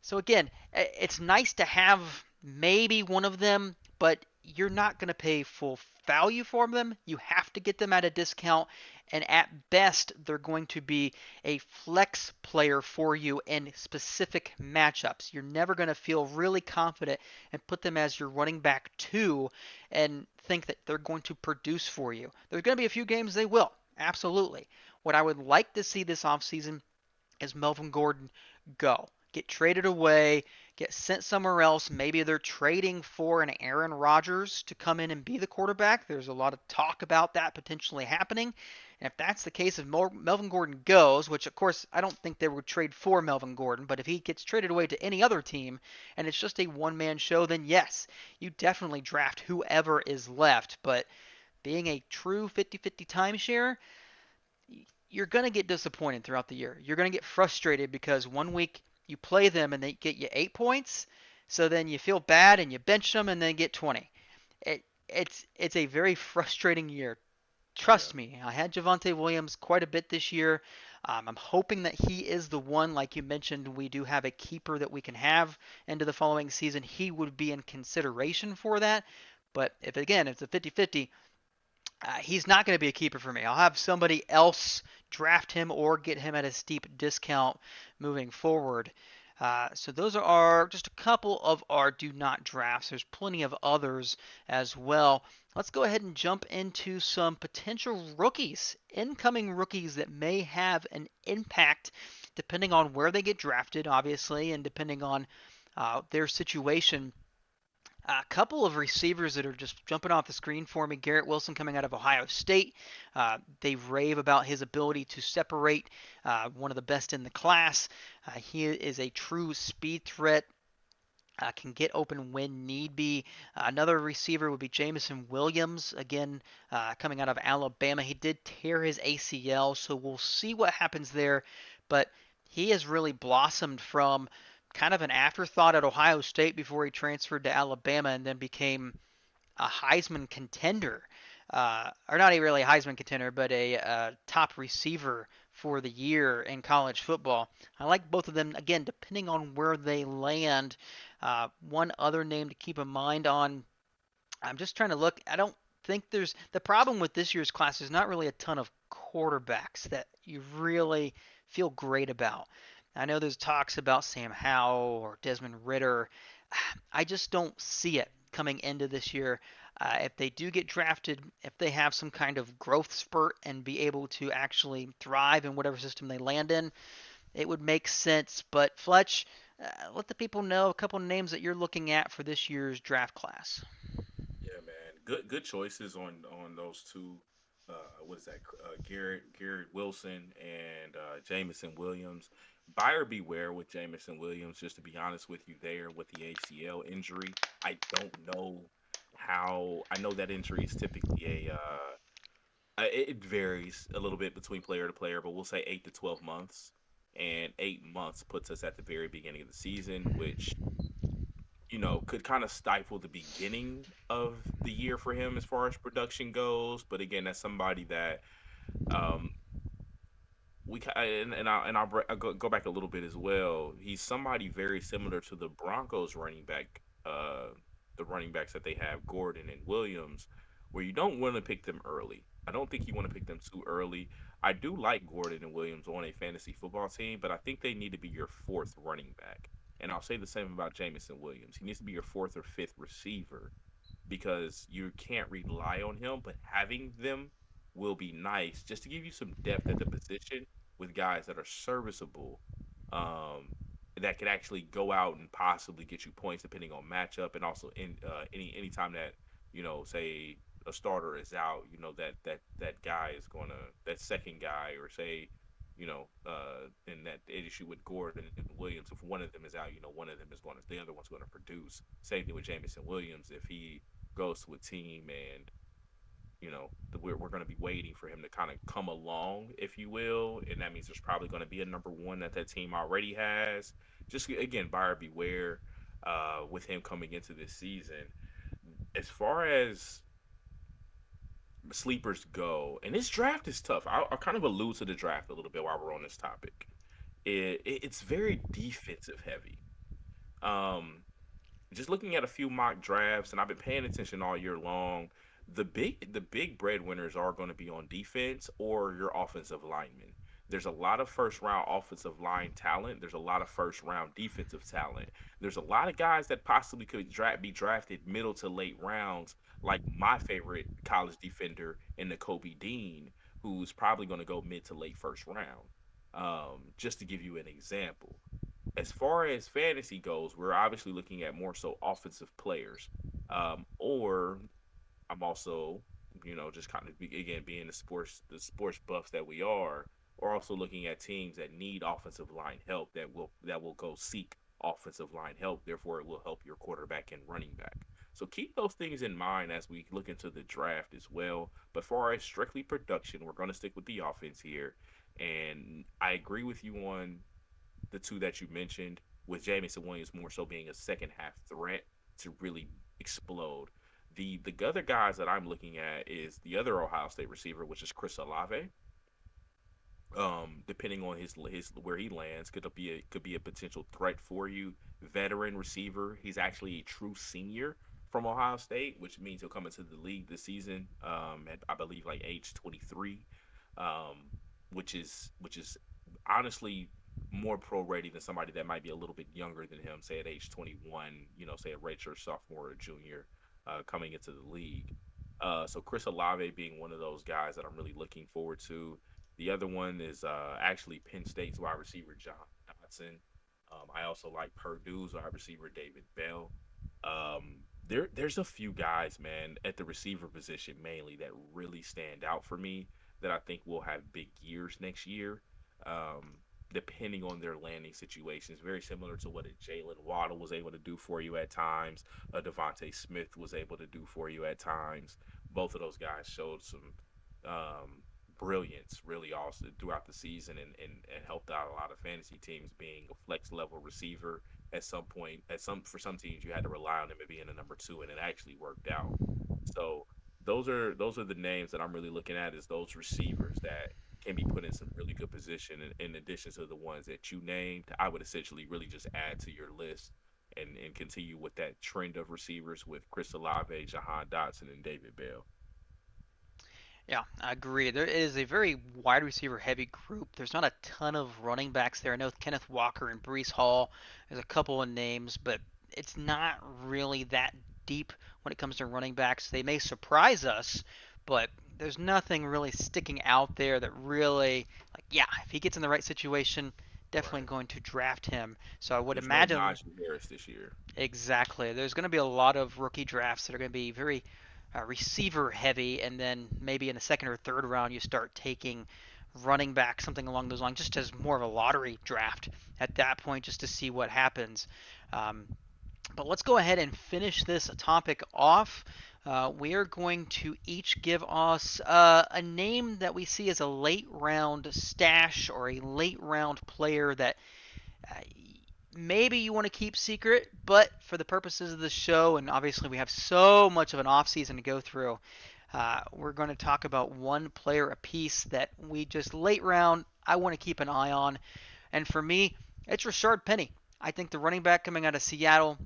So again, it's nice to have maybe one of them, but you're not going to pay full value for them. You have to get them at a discount, and at best, they're going to be a flex player for you in specific matchups. You're never going to feel really confident and put them as your running back two and think that they're going to produce for you. There's going to be a few games they will, absolutely. What I would like to see this offseason is Melvin Gordon go. Get traded away, get sent somewhere else. Maybe they're trading for an Aaron Rodgers to come in and be the quarterback. There's a lot of talk about that potentially happening. And if that's the case, if Melvin Gordon goes, which of course I don't think they would trade for Melvin Gordon, but if he gets traded away to any other team and it's just a one man show, then yes, you definitely draft whoever is left. But being a true 50-50 timeshare, you're going to get disappointed throughout the year. You're going to get frustrated because one week you play them and they get you 8 points. So then you feel bad and you bench them and then get 20. It's a very frustrating year. Yeah. Trust me, I had Javonte Williams quite a bit this year. I'm hoping that he is the one, like you mentioned, we do have a keeper that we can have into the following season. He would be in consideration for that. But if again, it's a 50-50, he's not going to be a keeper for me. I'll have somebody else draft him or get him at a steep discount moving forward. So those are just a couple of our do not drafts. There's plenty of others as well. Let's go ahead and jump into some potential rookies, incoming rookies that may have an impact depending on where they get drafted, obviously, and depending on their situation. A couple of receivers that are just jumping off the screen for me. Garrett Wilson coming out of Ohio State. They rave about his ability to separate, one of the best in the class. He is a true speed threat. Can get open when need be. Another receiver would be Jamison Williams, again, coming out of Alabama. He did tear his ACL, so we'll see what happens there. But he has really blossomed from kind of an afterthought at Ohio State before he transferred to Alabama and then became a Heisman contender. Or not really a Heisman contender, but a top receiver for the year in college football. I like both of them, again, depending on where they land. One other name to keep in mind on, I'm just trying to look. I don't think there's the problem with this year's class is not really a ton of quarterbacks that you really feel great about. I know there's talks about Sam Howell or Desmond Ritter. I just don't see it coming into this year. If they do get drafted, if they have some kind of growth spurt and be able to actually thrive in whatever system they land in, it would make sense. But Fletch, let the people know a couple of names that you're looking at for this year's draft class. Yeah, man. Good choices on those two. What is that? Garrett Wilson and Jamison Williams. Buyer beware with Jamison Williams. Just to be honest with you, there with the ACL injury, I don't know how. I know that injury is typically it varies a little bit between player to player, but we'll say 8 to 12 months, and 8 months puts us at the very beginning of the season, which could kind of stifle the beginning of the year for him as far as production goes. But again, that's somebody that um, I'll go back a little bit as well. He's somebody very similar to the Broncos running back, the running backs that they have, Gordon and Williams, where you don't want to pick them early. I don't think you want to pick them too early. I do like Gordon and Williams on a fantasy football team, but I think they need to be your fourth running back. And I'll say the same about Jamison Williams. He needs to be your fourth or fifth receiver because you can't rely on him, but having them will be nice just to give you some depth at the position with guys that are serviceable, um, that could actually go out and possibly get you points depending on matchup, and also in any time that say a starter is out, that guy is gonna that second guy, or say in that issue with Gordon and Williams, if one of them is out, one of them is going to the other one's going to produce. Same thing with Jamison Williams if he goes to a team and we're going to be waiting for him to kind of come along, if you will, and that means there's probably going to be a number one that team already has. Just again, buyer beware with him coming into this season. As far as sleepers go, and this draft is tough. I'll kind of allude to the draft a little bit while we're on this topic. It's very defensive heavy. Um, just looking at a few mock drafts, and I've been paying attention all year long. The big breadwinners are going to be on defense or your offensive linemen. There's a lot of first round offensive line talent. There's a lot of first round defensive talent. There's a lot of guys that possibly could be drafted middle to late rounds, like my favorite college defender in the Kobe Dean, who's probably going to go mid to late first round. Just to give you an example, as far as fantasy goes, we're obviously looking at more so offensive players. Or I'm also, just kind of again being the sports buffs that we are, or also looking at teams that need offensive line help that will go seek offensive line help. Therefore, it will help your quarterback and running back. So keep those things in mind as we look into the draft as well. But for as strictly production, we're going to stick with the offense here. And I agree with you on the two that you mentioned, with Jamison Williams more so being a second half threat to really explode. The other guys that I'm looking at is the other Ohio State receiver, which is Chris Olave. Depending on his where he lands, could be a potential threat for you. Veteran receiver. He's actually a true senior from Ohio State, which means he'll come into the league this season. At I believe like age 23, um, which is honestly more pro ready than somebody that might be a little bit younger than him, say at age 21. Say a redshirt sophomore or junior, coming into the league. So Chris Olave being one of those guys that I'm really looking forward to. The other one is actually Penn State's wide receiver John Dodson. I also like Purdue's wide receiver David Bell. There's a few guys, man, at the receiver position mainly that really stand out for me that I think will have big years next year. Um, Depending on their landing situations, very similar to what a Jalen Waddle was able to do for you at times, a Devonte Smith was able to do for you at times. Both of those guys showed some um, brilliance really also throughout the season, and helped out a lot of fantasy teams being a flex level receiver at some point. For some teams you had to rely on him at being a number two, and it actually worked out. So those are the names that I'm really looking at, is those receivers that can be put in some really good position, in addition to the ones that you named. I would essentially really just add to your list and continue with that trend of receivers with Chris Olave, Jahan Dotson, and David Bell. Yeah, I agree. There is a very wide receiver heavy group. There's not a ton of running backs there. I know Kenneth Walker and Brees Hall. There's a couple of names, but it's not really that deep when it comes to running backs. They may surprise us, but there's nothing really sticking out there that really, like, yeah, if he gets in the right situation, definitely Right. going to draft him. So I would There's no imagine Najee Harris this year. exactly. There's going to be a lot of rookie drafts that are going to be very receiver heavy, and then maybe in the second or third round you start taking running back, something along those lines, just as more of a lottery draft at that point, just to see what happens. Um, but let's go ahead and finish this topic off. We are going to each give us a name that we see as a late round stash or a late round player that uh, maybe you want to keep secret, but for the purposes of the show, and obviously we have so much of an off season to go through, we're going to talk about one player a piece that we just late round I want to keep an eye on. And for me, it's Rashard Penny. I think the running back coming out of Seattle,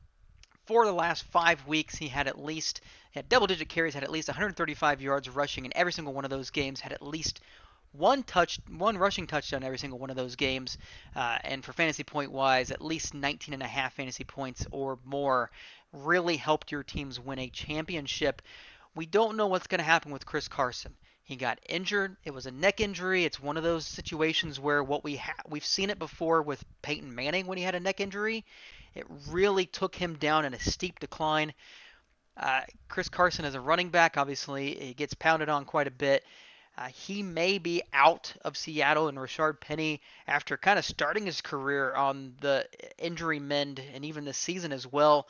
for the last 5 weeks, he had at least had double-digit carries, had at least 135 yards rushing in every single one of those games, had at least one rushing touchdown every single one of those games, and for fantasy point wise, at least 19 and a half fantasy points or more. Really helped your teams win a championship. We don't know what's going to happen with Chris Carson. He got injured. It was a neck injury. It's one of those situations where we've seen it before with Peyton Manning when he had a neck injury. It really took him down in a steep decline. Chris Carson is a running back. Obviously, he gets pounded on quite a bit. He may be out of Seattle, and Rashard Penny, after kind of starting his career on the injury mend and even this season as well,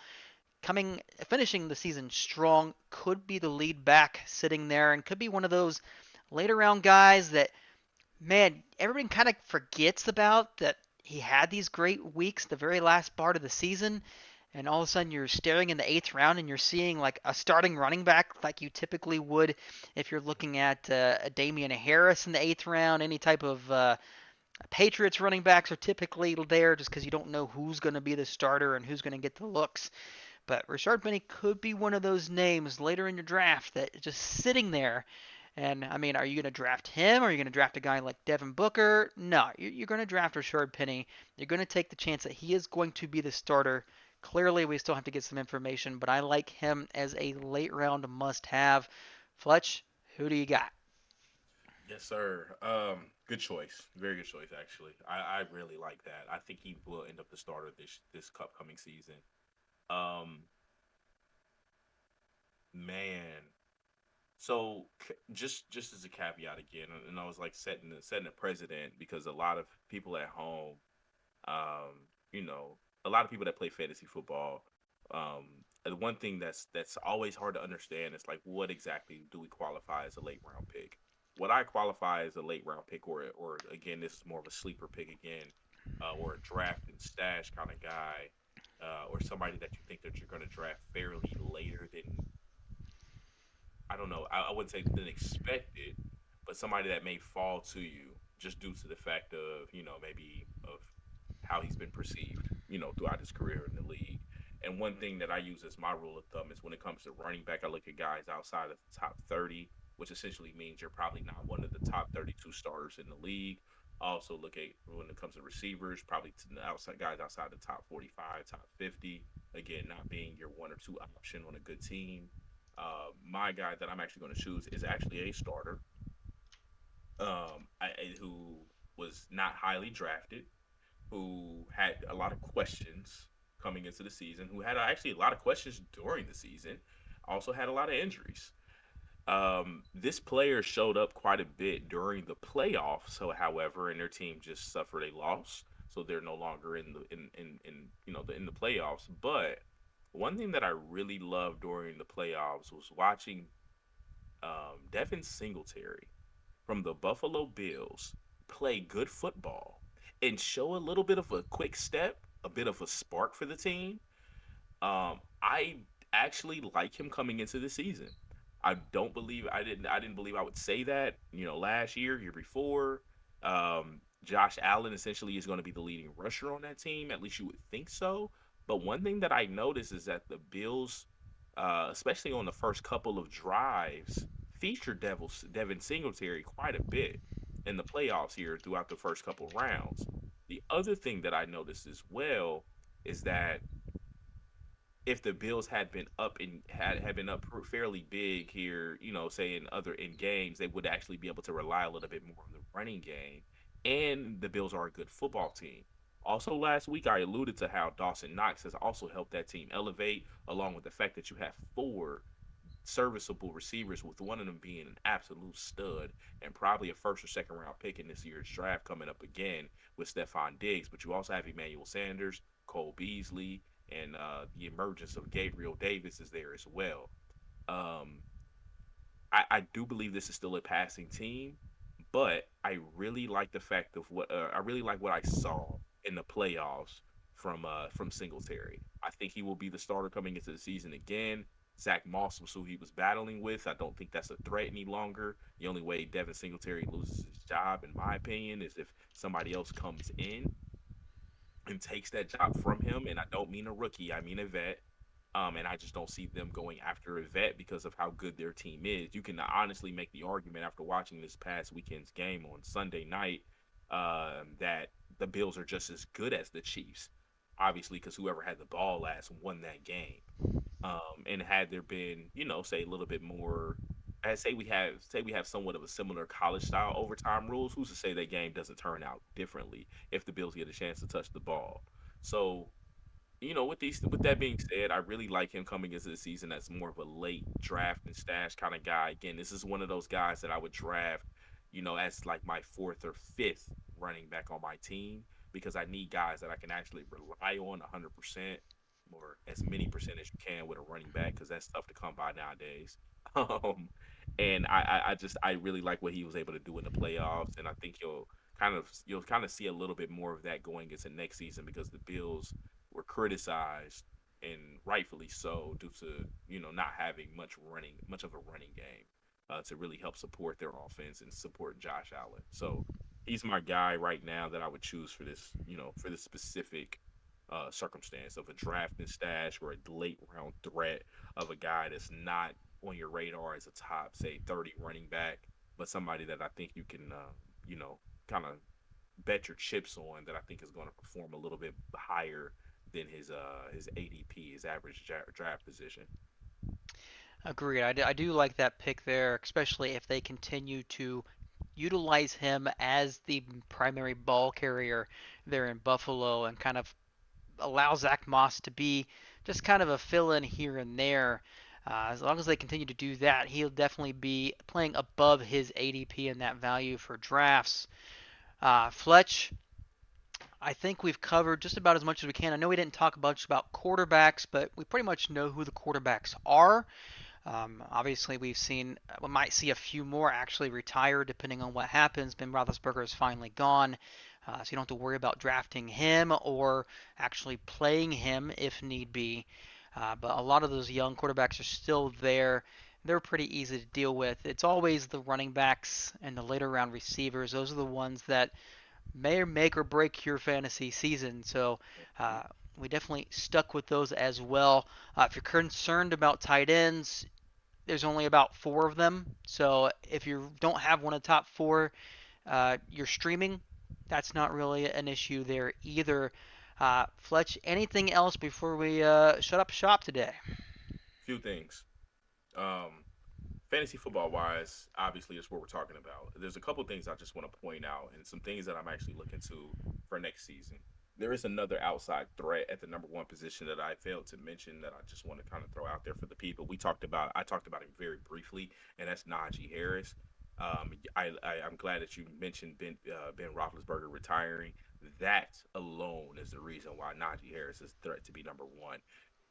finishing the season strong, could be the lead back sitting there and could be one of those later round guys that, man, everybody kind of forgets about, that he had these great weeks the very last part of the season, and all of a sudden you're staring in the eighth round and you're seeing like a starting running back like you typically would if you're looking at a Damian Harris in the eighth round. Any type of Patriots running backs are typically there just because you don't know who's going to be the starter and who's going to get the looks. But Rashard Penny could be one of those names later in your draft that just sitting there. And I mean, are you going to draft him? Or are you going to draft a guy like Devin Booker? No, you're going to draft Rashard Penny. You're going to take the chance that he is going to be the starter. Clearly, we still have to get some information, but I like him as a late round must have. Fletch, who do you got? Yes, sir. Good choice. Very good choice, actually. I really like that. I think he will end up the starter this upcoming season. Um, Man. So just as a caveat again, and I was like setting a precedent because a lot of people at home, you know, a lot of people that play fantasy football, the one thing that's always hard to understand is like what exactly do we qualify as a late round pick? What I qualify as a late round pick, or again, this is more of a sleeper pick again, or a draft and stash kind of guy, or somebody that you think that you're going to draft fairly later than, I don't know. I wouldn't say than expected, but somebody that may fall to you just due to the fact of, maybe of how he's been perceived, throughout his career in the league. And one thing that I use as my rule of thumb is when it comes to running back, I look at guys outside of the top 30, which essentially means you're probably not one of the top 32 starters in the league. I also look at when it comes to receivers, probably to the outside guys outside the top 45, top 50. Again, not being your one or two option on a good team. My guy that I'm actually going to choose is actually a starter, who was not highly drafted, who had a lot of questions coming into the season, who had actually a lot of questions during the season, also had a lot of injuries. This player showed up quite a bit during the playoffs, so however, and their team just suffered a loss, so they're no longer in the playoffs. But one thing that I really loved during the playoffs was watching Devin Singletary from the Buffalo Bills play good football and show a little bit of a quick step, a bit of a spark for the team. I actually like him coming into the season. I didn't believe I would say that, last year before. Josh Allen essentially is going to be the leading rusher on that team. At least you would think so. But one thing that I noticed is that the Bills, especially on the first couple of drives, featured Devin Singletary quite a bit in the playoffs here throughout the first couple of rounds. The other thing that I noticed as well is that if the Bills had been up fairly big here, say in games, they would actually be able to rely a little bit more on the running game. And the Bills are a good football team. Also, last week I alluded to how Dawson Knox has also helped that team elevate, along with the fact that you have four serviceable receivers, with one of them being an absolute stud and probably a first or second round pick in this year's draft coming up again with Stephon Diggs. But you also have Emmanuel Sanders, Cole Beasley, and the emergence of Gabriel Davis is there as well. Um, I do believe this is still a passing team, but I really like the fact of what I really like what I saw in the playoffs from Singletary. I think he will be the starter coming into the season again. Zach Moss was who he was battling with. I don't think that's a threat any longer. The only way Devin Singletary loses his job, in my opinion, is if somebody else comes in and takes that job from him. And I don't mean a rookie, I mean a vet. And I just don't see them going after a vet because of how good their team is. You can honestly make the argument after watching this past weekend's game on Sunday night, that the Bills are just as good as the Chiefs, obviously, because whoever had the ball last won that game. And had there been, say a little bit more. say we have somewhat of a similar college style overtime rules. Who's to say that game doesn't turn out differently if the Bills get a chance to touch the ball? So with that being said, I really like him coming into the season as more of a late draft and stash kind of guy. Again, this is one of those guys that I would draft, as like my fourth or fifth running back on my team because I need guys that I can actually rely on 100% or as many percent as you can with a running back because that's tough to come by nowadays. Um, and I really like what he was able to do in the playoffs, and I think you'll kind of see a little bit more of that going into next season because the Bills were criticized and rightfully so due to not having much of a running game to really help support their offense and support Josh Allen. So he's my guy right now that I would choose for this specific circumstance of a draft and stash or a late round threat of a guy that's not on your radar as a top say 30 running back, but somebody that I think you can you know kind of bet your chips on that I think is going to perform a little bit higher than his ADP, his average draft position. Agreed. I do like that pick there, especially if they continue to utilize him as the primary ball carrier there in Buffalo and kind of allow Zach Moss to be just kind of a fill-in here and there. As long as they continue to do that, he'll definitely be playing above his ADP and that value for drafts. Fletch, I think we've covered just about as much as we can. I know we didn't talk much about quarterbacks, but we pretty much know who the quarterbacks are. Obviously, we might see a few more actually retire depending on what happens. Ben Roethlisberger is finally gone, so you don't have to worry about drafting him or actually playing him if need be. But a lot of those young quarterbacks are still there. They're pretty easy to deal with. It's always the running backs and the later round receivers. Those are the ones that may make or break your fantasy season. So uh, we definitely stuck with those as well. If you're concerned about tight ends, there's only about four of them. So if you don't have one of the top four, you're streaming. That's not really an issue there either. Fletch, anything else before we shut up shop today? Few things. Um, Fantasy football wise, obviously is what we're talking about. There's a couple things I just want to point out and some things that I'm actually looking to for next season. There is another outside threat at the number one position that I failed to mention that I just want to kind of throw out there for the people. I talked about him very briefly, and that's Najee Harris. I'm glad that you mentioned Ben Roethlisberger retiring. That alone is the reason why Najee Harris is a threat to be number one.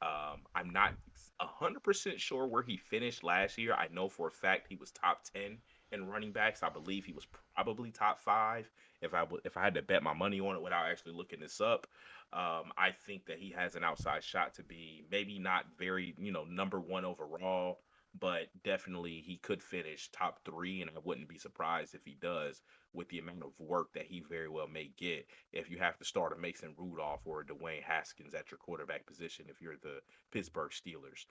I'm not 100% sure where he finished last year. I know for a fact he was top 10 in running backs. I believe he was probably top five if I had to bet my money on it without actually looking this up. I think that he has an outside shot to be maybe not very number one overall, but definitely he could finish top three, and I wouldn't be surprised if he does with the amount of work that he very well may get if you have to start a Mason Rudolph or a Dwayne Haskins at your quarterback position if you're the Pittsburgh Steelers.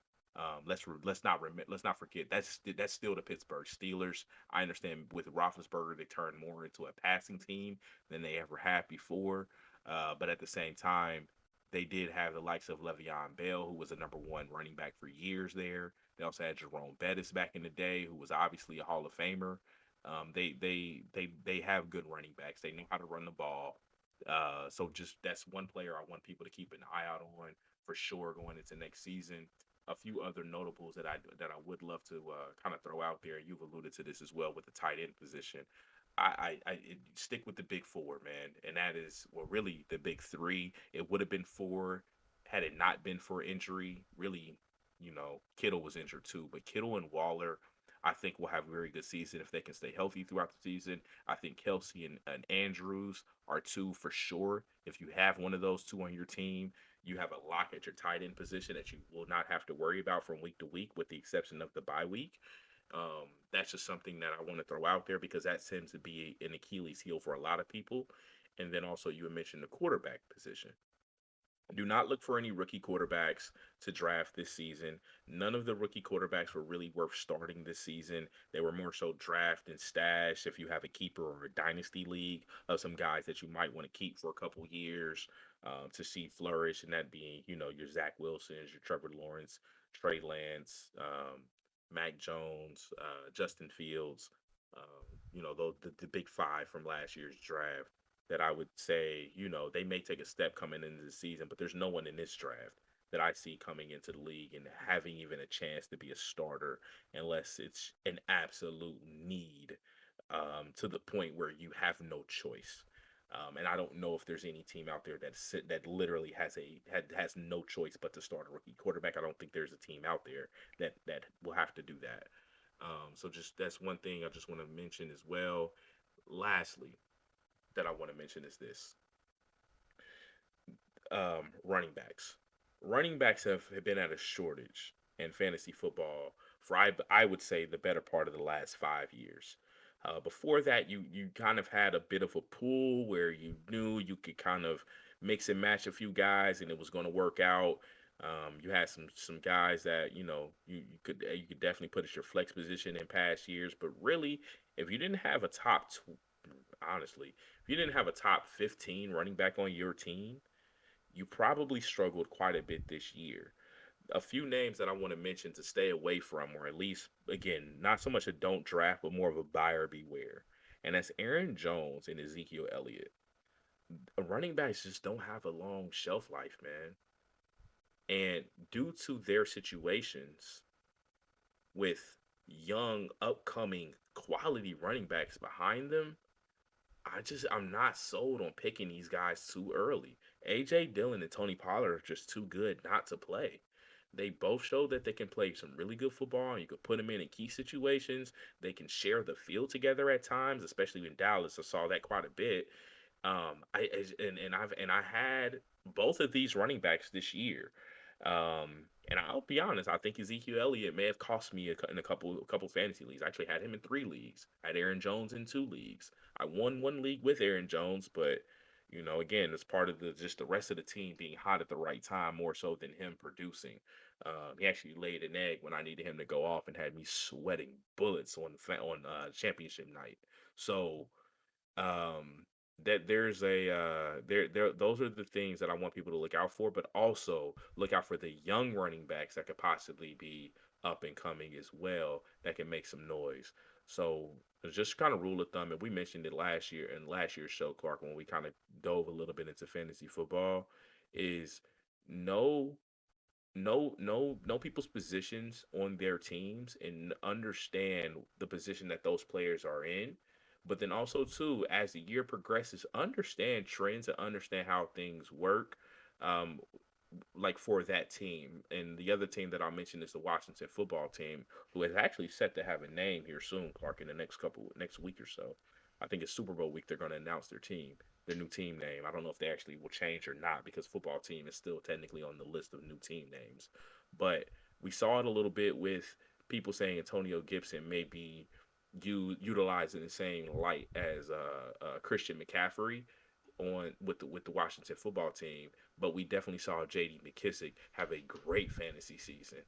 Let's not forget that's still the Pittsburgh Steelers. I understand with Roethlisberger they turned more into a passing team than they ever had before, but at the same time they did have the likes of Le'Veon Bell, who was a number one running back for years there. They also had Jerome Bettis back in the day, who was obviously a Hall of Famer. They have good running backs. They know how to run the ball. So just that's one player I want people to keep an eye out on for sure going into next season. A few other notables that I would love to kind of throw out there. You've alluded to this as well with the tight end position. Stick with the big four, man, and that is well, really the big three. It would have been four had it not been for injury. Really, Kittle was injured too, but Kittle and Waller, I think will have a very good season if they can stay healthy throughout the season. I think Kelsey and Andrews are two for sure. If you have one of those two on your team, you have a lock at your tight end position that you will not have to worry about from week to week, with the exception of the bye week. That's just something that I want to throw out there because that tends to be an Achilles heel for a lot of people. And then also, you mentioned the quarterback position. Do not look for any rookie quarterbacks to draft this season. None of the rookie quarterbacks were really worth starting this season. They were more so draft and stash if you have a keeper or a dynasty league of some guys that you might want to keep for a couple years to see flourish, and that being, your Zach Wilsons, your Trevor Lawrence, Trey Lance. Mac Jones, Justin Fields, the big five from last year's draft that I would say, they may take a step coming into the season, but there's no one in this draft that I see coming into the league and having even a chance to be a starter unless it's an absolute need, to the point where you have no choice. And I don't know if there's any team out there that literally has no choice but to start a rookie quarterback. I don't think there's a team out there that will have to do that. So just that's one thing I just want to mention as well. Lastly, that I want to mention is this: running backs. Running backs have been at a shortage in fantasy football for I would say the better part of the last 5 years. Before that, you kind of had a bit of a pool where you knew you could kind of mix and match a few guys and it was going to work out. You had some guys that you could definitely put as your flex position in past years, but really, if you didn't have a honestly, if you didn't have a top 15 running back on your team, you probably struggled quite a bit this year. A few names that I want to mention to stay away from, or at least, again, not so much a don't draft, but more of a buyer beware. And that's Aaron Jones and Ezekiel Elliott. Running backs just don't have a long shelf life, man. And due to their situations with young, upcoming, quality running backs behind them, I'm not sold on picking these guys too early. AJ Dillon and Tony Pollard are just too good not to play. They both show that they can play some really good football. And you could put them in key situations. They can share the field together at times, especially in Dallas. I saw that quite a bit. I had both of these running backs this year. And I'll be honest, I think Ezekiel Elliott may have cost me in a couple fantasy leagues. I actually had him in 3 leagues. I had Aaron Jones in 2 leagues. I won one league with Aaron Jones, but again, it's part of the rest of the team being hot at the right time more so than him producing. He actually laid an egg when I needed him to go off and had me sweating bullets on championship night. So um that there's a there those are the things that I want people to look out for, but also look out for the young running backs that could possibly be up and coming as well that can make some noise. So it's just kind of rule of thumb, and we mentioned it last year in last year's show, Clark, when we kind of dove a little bit into fantasy football, is know know people's positions on their teams and understand the position that those players are in. But then also too, as the year progresses, understand trends and understand how things work. Um, like for that team. And the other team that I'll mention is the Washington football team, who is actually set to have a name here soon, Clark, in the next week or so. I think it's Super Bowl week. They're going to announce their new team name. I don't know if they actually will change or not because football team is still technically on the list of new team names. But we saw it a little bit with people saying Antonio Gibson may be utilized in the same light as Christian McCaffrey on with the Washington football team, but we definitely saw J.D. McKissick have a great fantasy season,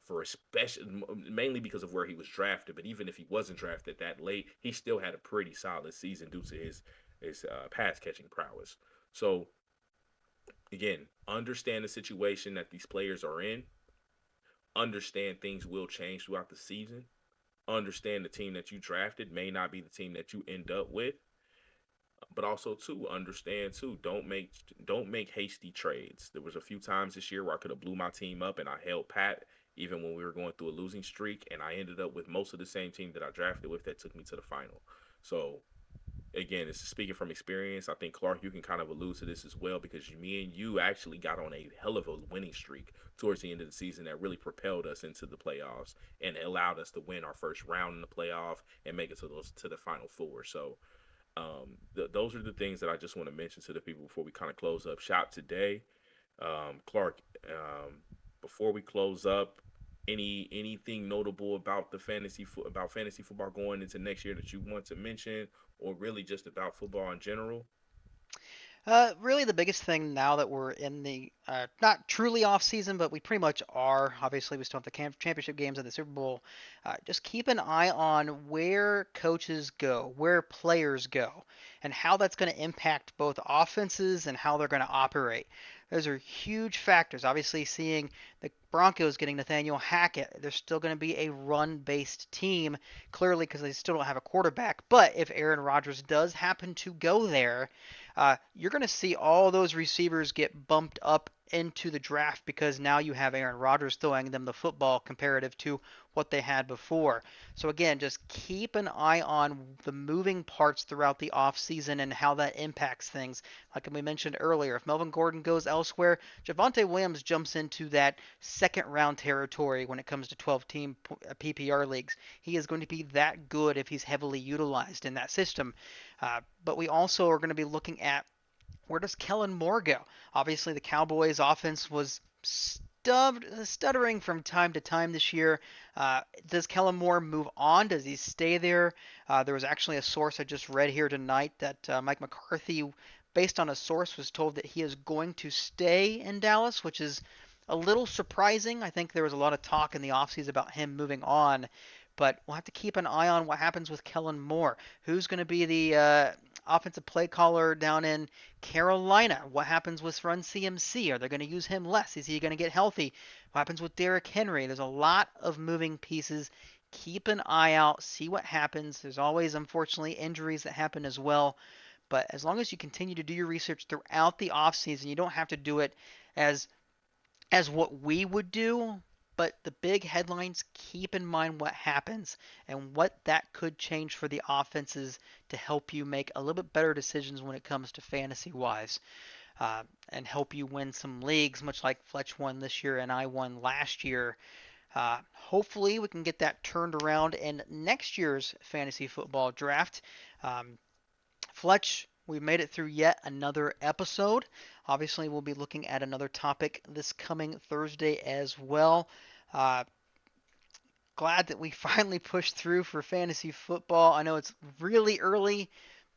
for especially mainly because of where he was drafted. But even if he wasn't drafted that late, he still had a pretty solid season due to his pass catching prowess. So again, understand the situation that these players are in. Understand things will change throughout the season. Understand the team that you drafted may not be the team that you end up with, but also too understand too, don't make hasty trades. There was a few times this year where I could have blew my team up and I held pat even when we were going through a losing streak, and I ended up with most of the same team that I drafted with that took me to the final. So again, it's speaking from experience. I think Clark, you can kind of allude to this as well because me and you actually got on a hell of a winning streak towards the end of the season that really propelled us into the playoffs and allowed us to win our first round in the playoff and make it to the final four. So those are the things that I just want to mention to the people before we kind of close up shop today. Clark, before we close up, anything notable about about fantasy football going into next year that you want to mention, or really just about football in general? Really, the biggest thing now that we're in the not truly off season, but we pretty much are. Obviously, we still have the championship games and the Super Bowl. Just keep an eye on where coaches go, where players go, and how that's going to impact both offenses and how they're going to operate. Those are huge factors. Obviously, seeing the Broncos getting Nathaniel Hackett, they're still going to be a run-based team, clearly because they still don't have a quarterback. But if Aaron Rodgers does happen to go there, you're going to see all those receivers get bumped up into the draft because now you have Aaron Rodgers throwing them the football comparative to what they had before. So again, just keep an eye on the moving parts throughout the offseason and how that impacts things. Like we mentioned earlier, if Melvin Gordon goes elsewhere, Javonte Williams jumps into that second round territory when it comes to 12 team PPR leagues. He is going to be that good if he's heavily utilized in that system. But we also are going to be looking at where does Kellen Moore go? Obviously, the Cowboys' offense was stuttering from time to time this year. Does Kellen Moore move on? Does he stay there? There was actually a source I just read here tonight that Mike McCarthy, based on a source, was told that he is going to stay in Dallas, which is a little surprising. I think there was a lot of talk in the offseason about him moving on, but we'll have to keep an eye on what happens with Kellen Moore. Who's going to be the offensive play caller down in Carolina? What happens with Run CMC? Are they going to use him less? Is he going to get healthy? What happens with Derrick Henry? There's a lot of moving pieces. Keep an eye out, see what happens. There's always, unfortunately, injuries that happen as well. But as long as you continue to do your research throughout the offseason, you don't have to do it as what we would do, but the big headlines, keep in mind what happens and what that could change for the offenses to help you make a little bit better decisions when it comes to fantasy wise, and help you win some leagues, much like Fletch won this year and I won last year. Hopefully, we can get that turned around in next year's fantasy football draft. Um, Fletch, we made it through yet another episode. Obviously, we'll be looking at another topic this coming Thursday as well. Uh, Glad that we finally pushed through for fantasy football. I know it's really early,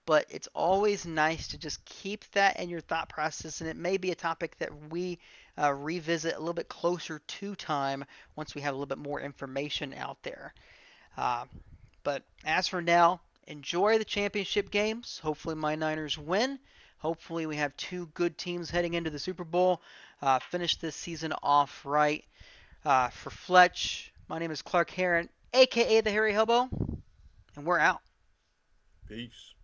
but it's always nice to just keep that in your thought process. And it may be a topic that we revisit a little bit closer to time once we have a little bit more information out there. Uh, but as for now, enjoy the championship games. Hopefully, my Niners win. Hopefully, we have two good teams heading into the Super Bowl. Finish this season off right. For Fletch, my name is Clark Heron, aka the Hairy Hobo, and we're out. Peace.